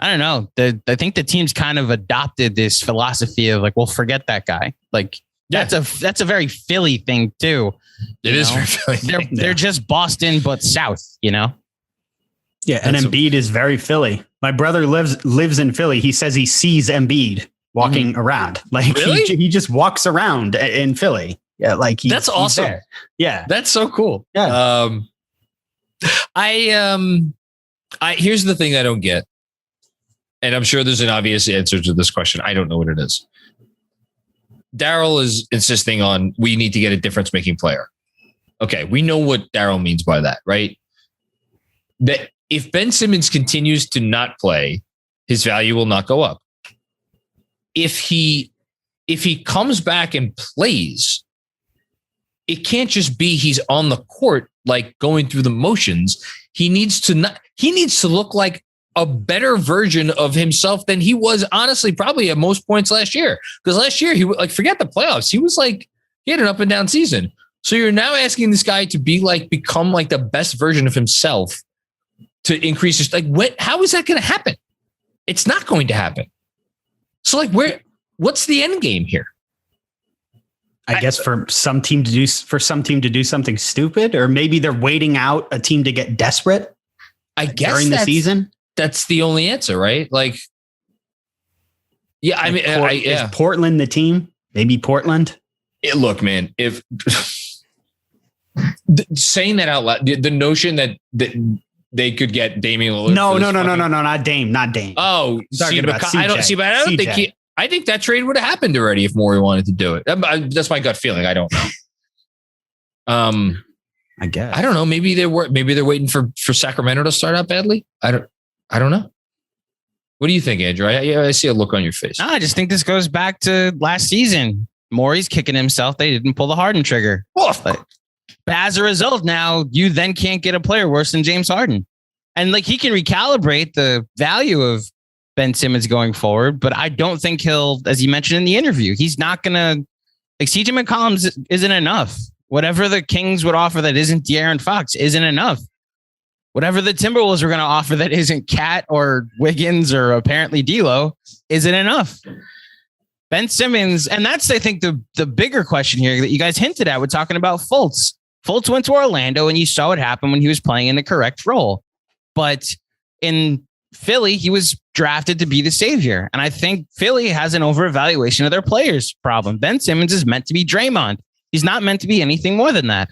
I don't know. I think the team's kind of adopted this philosophy of like, well, forget that guy. Like, that's a very Philly thing too. It is very Philly. They're just Boston, but South, you know? Yeah. And Embiid is very Philly. My brother lives in Philly. He says he sees Embiid walking around. Like Really? he just walks around in Philly. Yeah, like That's awesome. He's there. Yeah, That's so cool. Yeah. Here's the thing I don't get, and I'm sure there's an obvious answer to this question. I don't know what it is. Daryl is insisting on we need to get a difference-making player. Okay, we know what Daryl means by that, right? That if Ben Simmons continues to not play, his value will not go up. If he comes back and plays, it can't just be he's on the court like going through the motions. He needs to look like a better version of himself than he was, honestly, probably at most points last year. Because last year, forget the playoffs. He had an up and down season. So you're now asking this guy to become like the best version of himself to increase his, how is that going to happen? It's not going to happen. So what's the end game here? I guess for some team to do something stupid, or maybe they're waiting out a team to get desperate. I guess during the season. That's the only answer, right? Is Portland the team? Maybe Portland. Look, man, if saying that out loud, the notion that they could get Damian Lillard. No, not Dame. Oh, talking about CJ. I think that trade would have happened already if Morey wanted to do it. That's my gut feeling. I don't know. I guess. I don't know. Maybe they're waiting for Sacramento to start out badly. I don't know. What do you think, Andrew? I see a look on your face. No, I just think this goes back to last season. Morey's kicking himself. They didn't pull the Harden trigger. But as a result, now you then can't get a player worse than James Harden. And he can recalibrate the value of Ben Simmons going forward, but I don't think he'll, as you mentioned in the interview, he's not going to, CJ McCollum isn't enough. Whatever the Kings would offer that isn't De'Aaron Fox isn't enough. Whatever the Timberwolves are going to offer that isn't Cat or Wiggins or apparently D'Lo isn't enough. Ben Simmons, and that's, I think, the bigger question here that you guys hinted at. We're talking about Fultz. Fultz went to Orlando, and you saw what happened when he was playing in the correct role. But in Philly, he was drafted to be the savior. And I think Philly has an overevaluation of their players problem. Ben Simmons is meant to be Draymond. He's not meant to be anything more than that.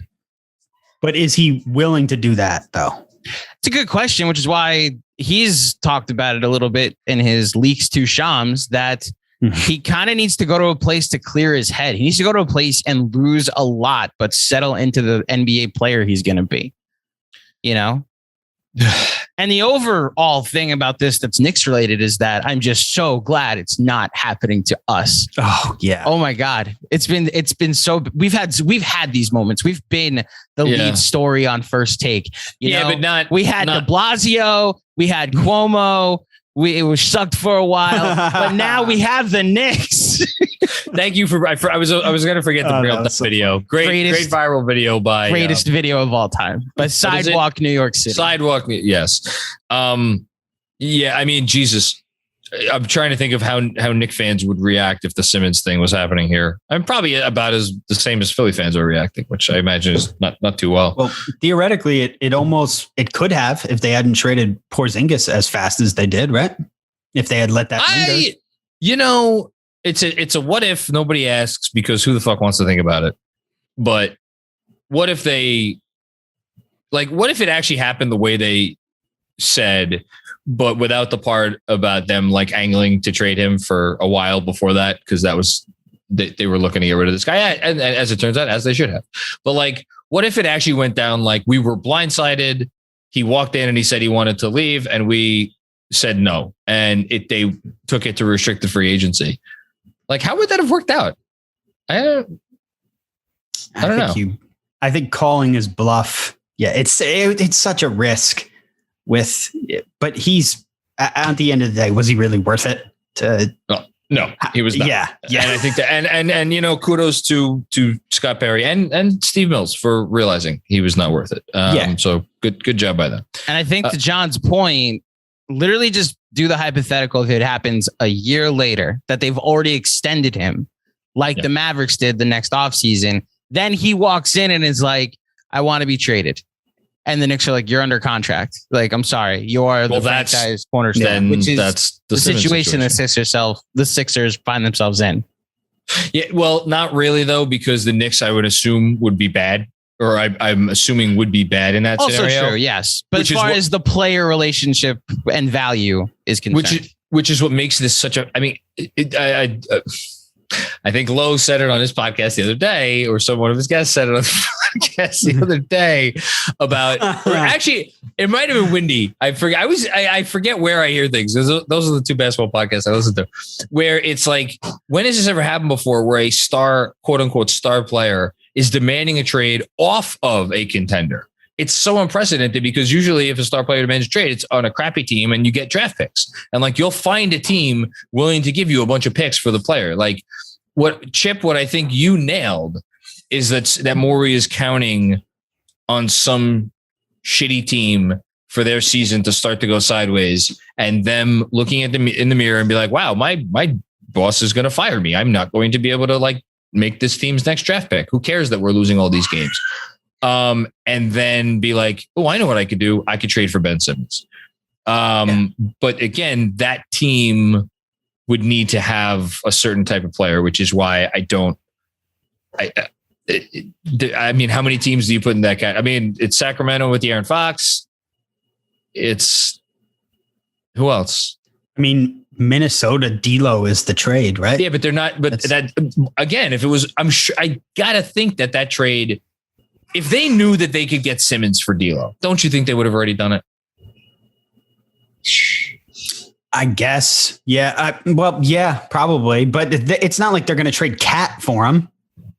But is he willing to do that, though? It's a good question, which is why he's talked about it a little bit in his leaks to Shams, that he kind of needs to go to a place to clear his head. He needs to go to a place and lose a lot, but settle into the NBA player he's going to be, And the overall thing about this that's Knicks related is that I'm just so glad it's not happening to us. Oh yeah. Oh my God. It's been so, we've had these moments. We've been the lead story on First Take. We had de Blasio, we had Cuomo. It was sucked for a while, but now we have the Knicks. Thank you I was going to forget to bring up that video. Great viral video by greatest video of all time. But Sidewalk, New York City. Sidewalk, yes. Jesus. I'm trying to think of how Knicks fans would react if the Simmons thing was happening here. I'm probably about the same as Philly fans are reacting, which I imagine is not too well. Well, theoretically, it could have if they hadn't traded Porzingis as fast as they did, right? If they had let that linger. It's a what if. Nobody asks because who the fuck wants to think about it? But what if what if it actually happened the way they said, but without the part about them angling to trade him for a while before that, because that was they were looking to get rid of this guy, and as it turns out, as they should have. But what if it actually went down we were blindsided? He walked in and he said he wanted to leave, and we said no, and they took it to restricted free agency. How would that have worked out? I don't know. I think calling his bluff. Yeah, it's such a risk. But he's at the end of the day, was he really worth it? No, he was not. Yeah. And I think that, and kudos to Scott Perry and Steve Mills for realizing he was not worth it. So good job by them. And I think to John's point, literally just do the hypothetical if it happens a year later that they've already extended him, the Mavericks did the next offseason. Then he walks in and is like, I want to be traded. and the Knicks are like, you're under contract. Like, I'm sorry, you are the franchise cornerstone, which is that's the situation the Sixers find themselves in. Yeah, well, not really though, because the Knicks, I would assume, would be bad, or I'm assuming would be bad in that scenario. Also true, yes. But as far as the player relationship and value is concerned, which is what makes this such a. I mean, I think Lowe said it on his podcast the other day, or one of his guests said it on the podcast the other day about. Actually, it might have been Windy. I forget. I forget where I hear things. Those are the two basketball podcasts I listen to, where it's like, when has this ever happened before, where a star, quote unquote, star player is demanding a trade off of a contender? It's so unprecedented, because usually if a star player demands a trade, it's on a crappy team and you get draft picks. And like, you'll find a team willing to give you a bunch of picks for the player. Like what I think you nailed is that Morey is counting on some shitty team for their season to start to go sideways, and them looking at them in the mirror and be like, wow, my boss is going to fire me. I'm not going to be able to like make this team's next draft pick. Who cares that we're losing all these games? And then be like, oh, I know what I could do. I could trade for Ben Simmons. But again, that team would need to have a certain type of player, which is why I mean, how many teams do you put in that guy? I mean, it's Sacramento with the Aaron Fox. It's who else? I mean, Minnesota D'Lo is the trade, right? Yeah, but they're not. But that again, if it was, I'm sure I gotta think that trade, if they knew that they could get Simmons for D'Lo, don't you think they would have already done it? I guess. Yeah. Yeah, probably. But it's not like they're going to trade Cat for him.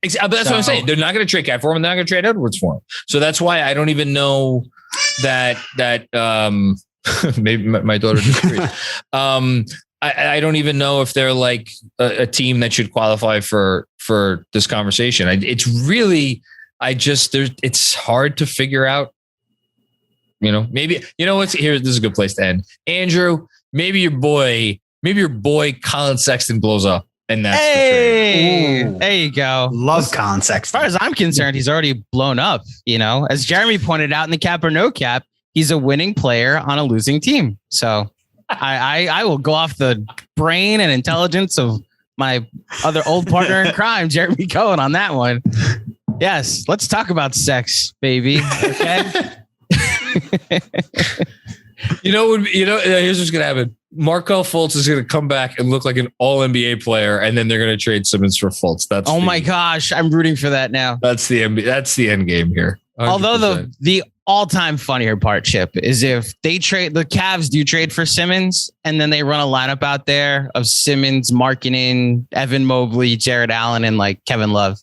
But that's what I'm saying. They're not going to trade Cat for him, and they're not going to trade Edwards for him. So that's why I don't even know that maybe my daughter disagrees. I don't even know if they're like a team that should qualify for this conversation. It's really, it's hard to figure out, maybe, what's here. This is a good place to end. Andrew, maybe your boy Colin Sexton blows up. And that's there you go. Love Colin Sexton. As far as I'm concerned, he's already blown up. As Jeremy pointed out in the cap or no cap, he's a winning player on a losing team. So I will go off the brain and intelligence of my other old partner in crime, Jeremy Cohen, on that one. Yes, let's talk about sex, baby. Okay. Here's what's gonna happen. Markelle Fultz is going to come back and look like an all-NBA player, and then they're going to trade Simmons for Fultz. My gosh, I'm rooting for that now. That's the end game here. 100%. Although the all-time funnier part, Chip, is if they trade, the Cavs do trade for Simmons, and then they run a lineup out there of Simmons, Markkanen, Evan Mobley, Jared Allen, and like Kevin Love.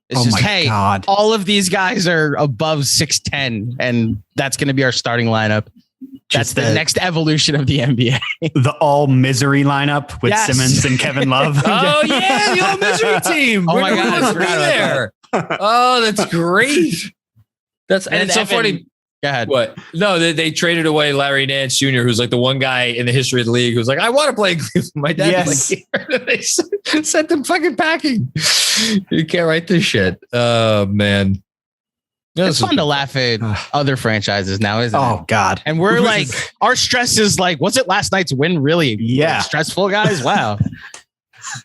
It's God. All of these guys are above 6'10", and that's going to be our starting lineup. That's the next evolution of the NBA. The all misery lineup with Simmons and Kevin Love. Oh yeah, the all misery team. Oh my God, there. Oh, that's great. And it's so funny. Go ahead. What? No, they traded away Larry Nance Jr., who's like the one guy in the history of the league who's like, I want to play in Cleveland. My dad was like, they sent them fucking packing. You can't write this shit. Oh man. It's fun to laugh at other franchises now, isn't it? Oh God. And we're like, our stress is like, was it last night's win really stressful, guys? Wow.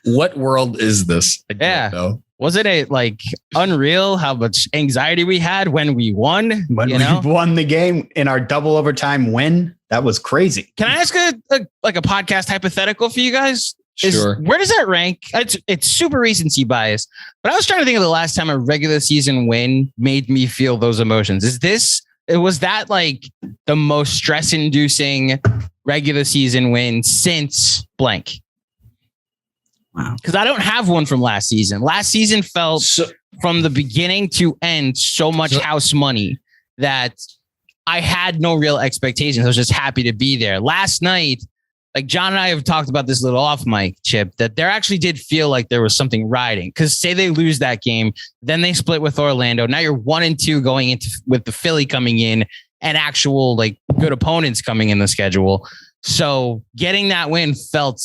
What world is this? I don't know. Wasn't it like unreal how much anxiety we had when we won? When we won the game in our double overtime win? That was crazy. Can I ask a podcast hypothetical for you guys? Sure. Where does that rank? It's super recency bias, but I was trying to think of the last time a regular season win made me feel those emotions. Was that like the most stress inducing regular season win since blank? Wow. Because I don't have one from last season. Last season felt from the beginning to end so much house money that I had no real expectations. I was just happy to be there. Last night, like John and I have talked about this little off mic, Chip, that there actually did feel like there was something riding. Because say they lose that game, then they split with Orlando. Now you're 1-2 going into with the Philly coming in and actual like good opponents coming in the schedule. So getting that win felt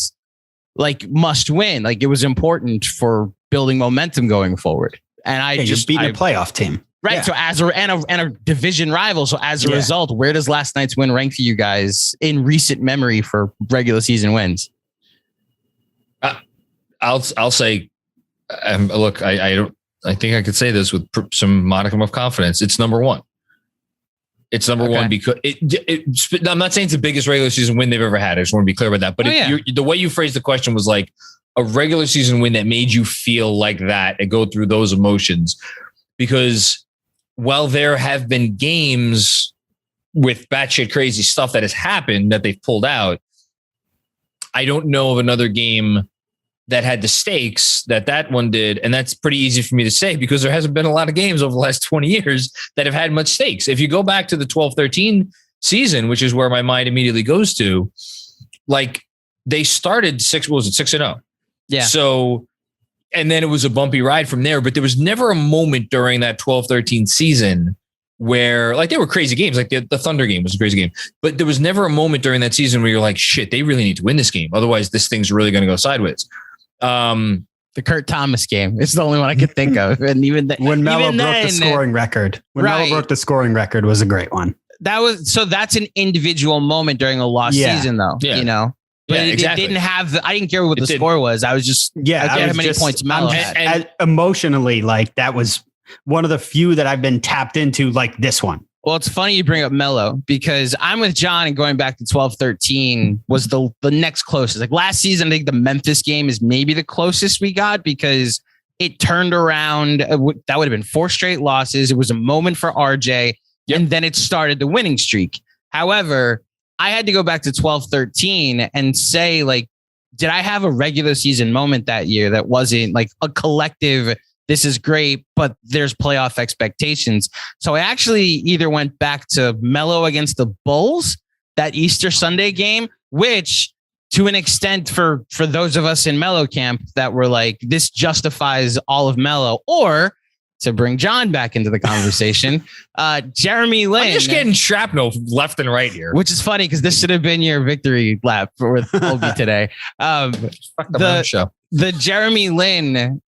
like must win. Like it was important for building momentum going forward. And just beating a playoff team. Right. Yeah. So and a division rival. So as a result, where does last night's win rank for you guys in recent memory for regular season wins? I'll say, look, I think I could say this with some modicum of confidence. It's number one. It's number one because I'm not saying it's the biggest regular season win they've ever had. I just want to be clear about that. But the way you phrased the question was like a regular season win that made you feel like that and go through those emotions. Because while there have been games with batshit crazy stuff that has happened that they've pulled out, I don't know of another game that had the stakes that one did. And that's pretty easy for me to say because there hasn't been a lot of games over the last 20 years that have had much stakes. If you go back to the 12-13 season, which is where my mind immediately goes to, like they started 6-0. Yeah. So, and then it was a bumpy ride from there, but there was never a moment during that 12-13 season where like there were crazy games, like the Thunder game was a crazy game, but there was never a moment during that season where you're like, shit, they really need to win this game. Otherwise this thing's really going to go sideways. The Kurt Thomas game. It's the only one I could think of. And even when Melo broke the scoring record, Melo broke the scoring record was a great one. That's an individual moment during a lost season though, you know, but it didn't have I didn't care what the score was. I was just, I cared how many points Melo had. And emotionally, like that was one of the few that I've been tapped into like this one. Well, it's funny you bring up Melo because I'm with John and going back to 12-13 was the next closest. Like last season, I think the Memphis game is maybe the closest we got because it turned around. That would have been 4 straight losses. It was a moment for RJ and then it started the winning streak. However, I had to go back to 12-13 and say like, did I have a regular season moment that year that wasn't like a collective this is great, but there's playoff expectations. So I actually either went back to Melo against the Bulls, that Easter Sunday game, which to an extent for those of us in Melo camp that were like, this justifies all of Melo, or to bring John back into the conversation, Jeremy Lin. I'm just getting shrapnel left and right here. Which is funny because this should have been your victory lap with Obi today. The Jeremy Lin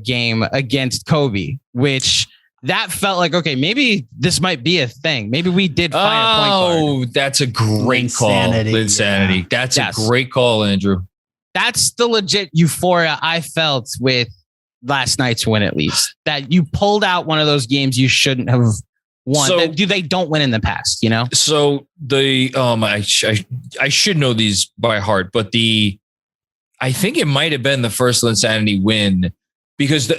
game against Kobe, which that felt like, okay, maybe this might be a thing. Maybe we did find a point guard. Oh, that's a great call. Linsanity. Yeah. That's a great call, Andrew. That's the legit euphoria I felt with last night's win, at least. That you pulled out one of those games you shouldn't have won. So, they don't win in the past, you know? So I should know these by heart, but I think it might have been the first Linsanity win because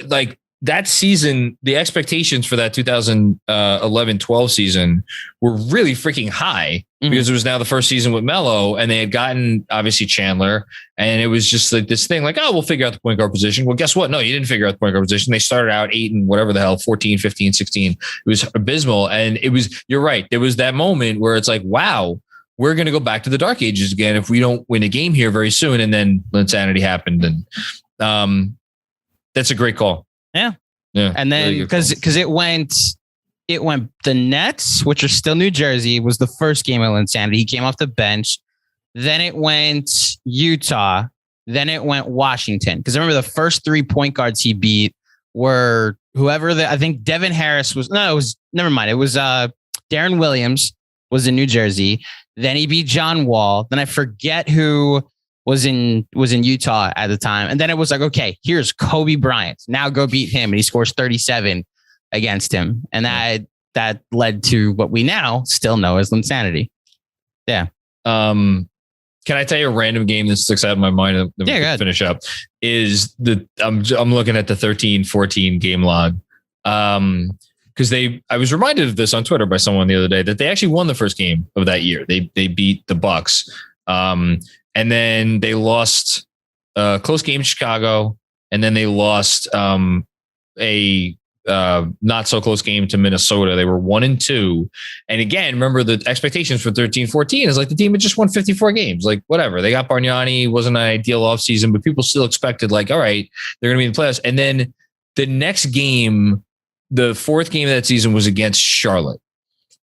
that season, the expectations for that 2011-12 season were really freaking high because it was now the first season with Melo and they had gotten obviously Chandler. And it was just like this thing like, oh, we'll figure out the point guard position. Well, guess what? No, you didn't figure out the point guard position. They started out 8 and whatever the hell, 14, 15, 16. It was abysmal. And you're right. There was that moment where it's like, wow, we're going to go back to the dark ages again if we don't win a game here very soon. And then Linsanity happened. And that's a great call. Yeah. Yeah. And then because it went the Nets, which are still New Jersey, was the first game of Linsanity. He came off the bench. Then it went Utah. Then it went Washington. Because I remember the first 3 point guards he beat were I think Devin Harris never mind. It was Darren Williams was in New Jersey. Then he beat John Wall. Then I forget who was in Utah at the time. And then it was like, okay, here's Kobe Bryant. Now go beat him. And he scores 37 against him. And that led to what we now still know as Linsanity. Yeah. Can I tell you a random game that sticks out in my mind that we can finish up? Is I'm looking at the 13-14 game log. Because I was reminded of this on Twitter by someone the other day that they actually won the first game of that year. They beat the Bucks. And then they lost a close game to Chicago. And then they lost a not so close game to Minnesota. They were 1-2. And again, remember the expectations for 13-14 is like the team had just won 54 games. Like whatever. They got Bargnani, wasn't an ideal offseason, but people still expected like, all right, they're going to be in the playoffs. And then the next game, the fourth game of that season was against Charlotte.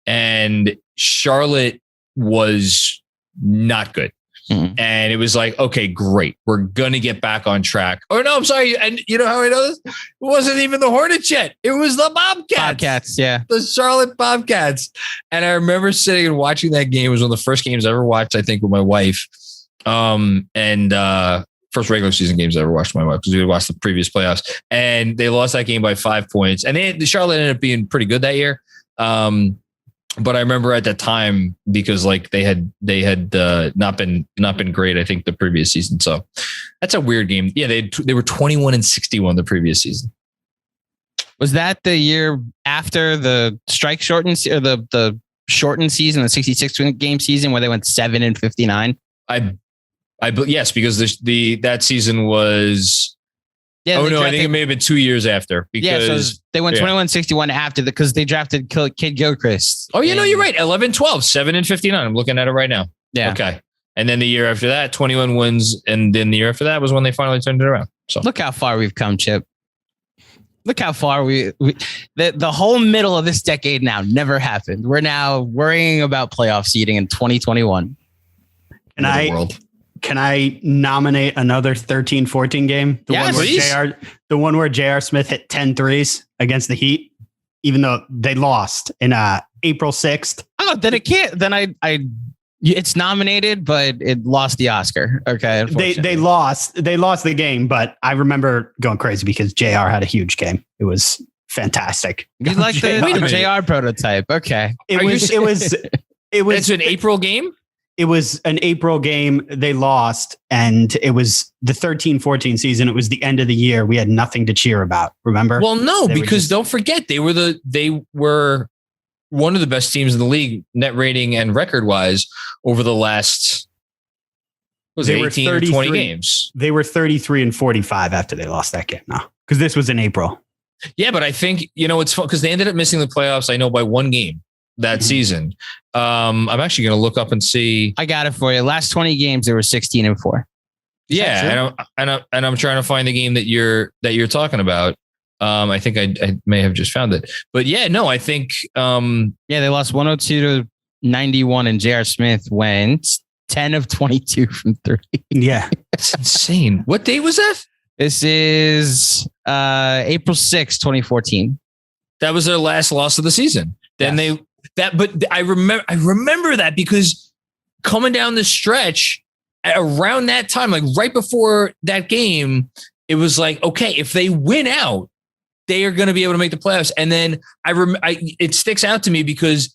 And Charlotte was not good. And it was like, okay, great. We're going to get back on track. Oh, no, I'm sorry. And you know how I know this? It wasn't even the Hornets yet. It was the Bobcats. The Charlotte Bobcats. And I remember sitting and watching that game. It was one of the first games I ever watched, I think, with my wife. First regular season games I ever watched with my wife because we would watch the previous playoffs. And they lost that game by 5 points. And the Charlotte ended up being pretty good that year. But I remember at that time because like they had not been great, I think, the previous season. So that's a weird game. Yeah, they were 21-61 the previous season. Was that the year after the strike shortened or the shortened season, the 66 game season where they went 7-59? Yes, because that season was. Yeah, I think it may have been 2 years after because so they went 21-61 after because they drafted Kid Gilchrist. Oh, no, you're right. 11-12, 7-59. I'm looking at it right now. Yeah. Okay. And then the year after that, 21 wins. And then the year after that was when they finally turned it around. So look how far we've come, Chip. Look how far the whole middle of this decade now never happened. We're now worrying about playoff seeding in 2021. Can I nominate another 13-14 game? The one where J.R. Smith hit 10 threes against the Heat, even though they lost in April 6th. Oh, then it can't. Then it's nominated, but it lost the Oscar. Okay. They lost the game, but I remember going crazy because JR had a huge game. It was fantastic. You like the JR prototype. Okay. It was It's an April game. It was an April game. They lost, and it was the 13-14 season. It was the end of the year. We had nothing to cheer about. Remember? Well, no, because don't forget they were one of the best teams in the league, net rating and record wise, over the last 18 or 20 games. They were 33-45 after they lost that game. No, because this was in April. Yeah, but I think it's fun because they ended up missing the playoffs. I know by one game that season. I'm actually going to look up and see. I got it for you. Last 20 games, they were 16-4. Yeah, and I'm trying to find the game that you're talking about. I think I may have just found it, but yeah, no, I think they lost 102-91, and J.R. Smith went 10 of 22 from 3. Yeah, that's insane. What date was that? This is April 6, 2014. That was their last loss of the season. Then but I remember that because coming down the stretch around that time, like right before that game, it was like, okay, if they win out, they are going to be able to make the playoffs. And then it sticks out to me because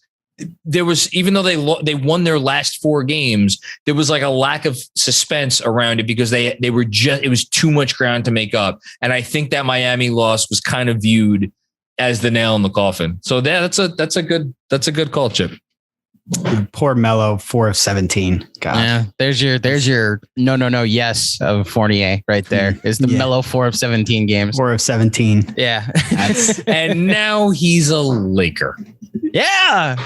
there was, even though they won their last 4 games, there was like a lack of suspense around it because it was too much ground to make up. And I think that Miami loss was kind of viewed as the nail in the coffin. So that's a good call, Chip. Poor Melo, 4 of 17. God. Yeah, there's your no yes of Fournier right there. Is the Melo 4 of 17 games. 4 of 17. Yeah. And now he's a Laker. Yeah.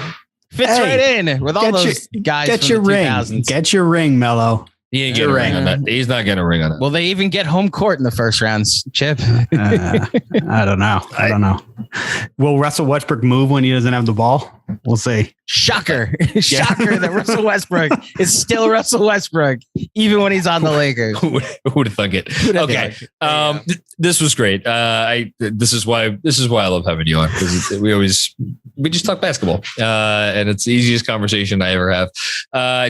Fits right in with all those guys. Get your ring. Get your ring, Melo. He ain't getting a ring on that. He's not getting a ring on that. Will they even get home court in the first rounds, Chip? I don't know. Will Russell Westbrook move when he doesn't have the ball? We'll see. Shocker that Russell Westbrook is still Russell Westbrook, even when he's on the Lakers. Who would have thunk it? Okay. This was great. This is why I love having you on, because we just talk basketball, and it's the easiest conversation I ever have.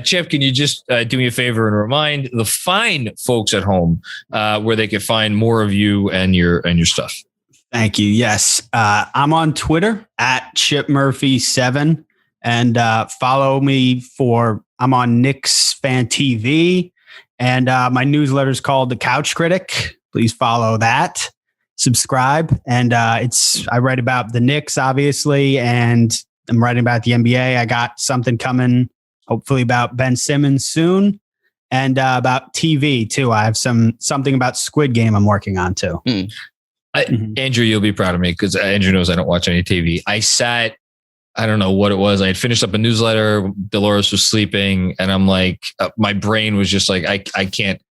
Chip, can you just do me a favor and remind the fine folks at home where they can find more of you and your stuff? Thank you. Yes. I'm on Twitter at ChipMurphy7, and follow me I'm on Knicks Fan TV, and my newsletter is called The Couch Critic. Please follow that, subscribe. And I write about the Knicks, obviously, and I'm writing about the NBA. I got something coming, hopefully about Ben Simmons soon, and about TV too. I have something about Squid Game I'm working on too. Andrew, you'll be proud of me because Andrew knows I don't watch any TV. I don't know what it was. I had finished up a newsletter. Dolores was sleeping, and I'm like, my brain was just like, I can't.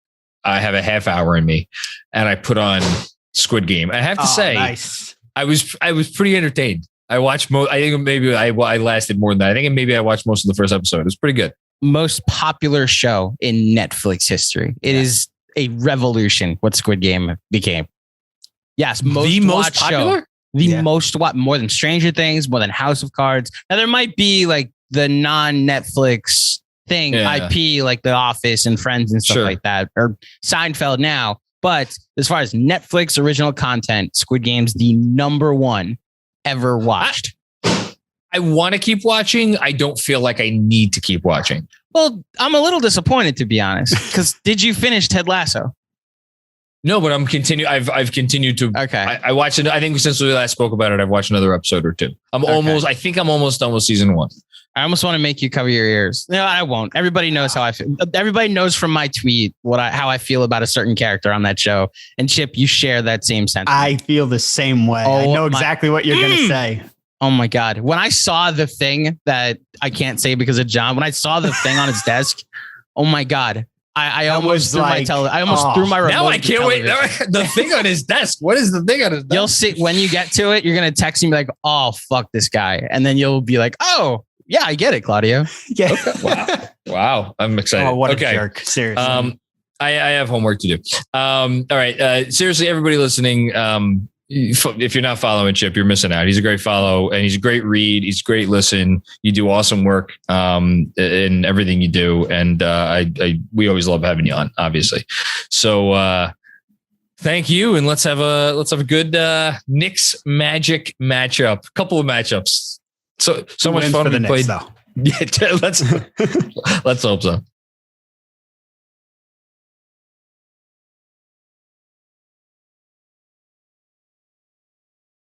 I have a half hour in me, and I put on Squid Game. I have to say, nice. I was pretty entertained. I watched I think maybe I lasted more than that. I think maybe I watched most of the first episode. It was pretty good. most popular show in Netflix history. It is a revolution what Squid Game became. Yes, The most popular? Show. Most more than Stranger Things, more than House of Cards. Now there might be like the non-Netflix thing, IP, like The Office and Friends and stuff like that, or Seinfeld now. But as far as Netflix original content, Squid Game's the number one ever watched. I want to keep watching. I don't feel like I need to keep watching. Well, I'm a little disappointed, to be honest, because did you finish Ted Lasso? No, but I'm continue. I've continued to. Okay. I watched it. I think since we last spoke about it, I've watched another episode or two. I think I'm almost done with season 1. I almost want to make you cover your ears. No, I won't. Everybody knows how I feel. Everybody knows from my tweet how I feel about a certain character on that show. And Chip, you share that same sentiment. I feel the same way. I know exactly what you're going to say. Oh my God. When I saw the thing that I can't say because of John, when I saw the thing on his desk, oh my God. I almost threw my threw my remote. Now I can't wait. The thing on his desk. What is the thing on his desk? You'll see when you get to it, you're going to text me like, oh, fuck this guy. And then you'll be like, oh, yeah, I get it, Claudio. Yeah. Okay. Wow. I'm excited. Oh, what a jerk. Seriously. I have homework to do. All right. Seriously, everybody listening, if you're not following Chip, you're missing out. He's a great follow and he's a great read. He's a great listen. You do awesome work in everything you do. And we always love having you on, obviously. So thank you. And let's have a good Knicks Magic matchup. Couple of matchups. So much fun for the we played. Knicks, though. Yeah, let's hope so.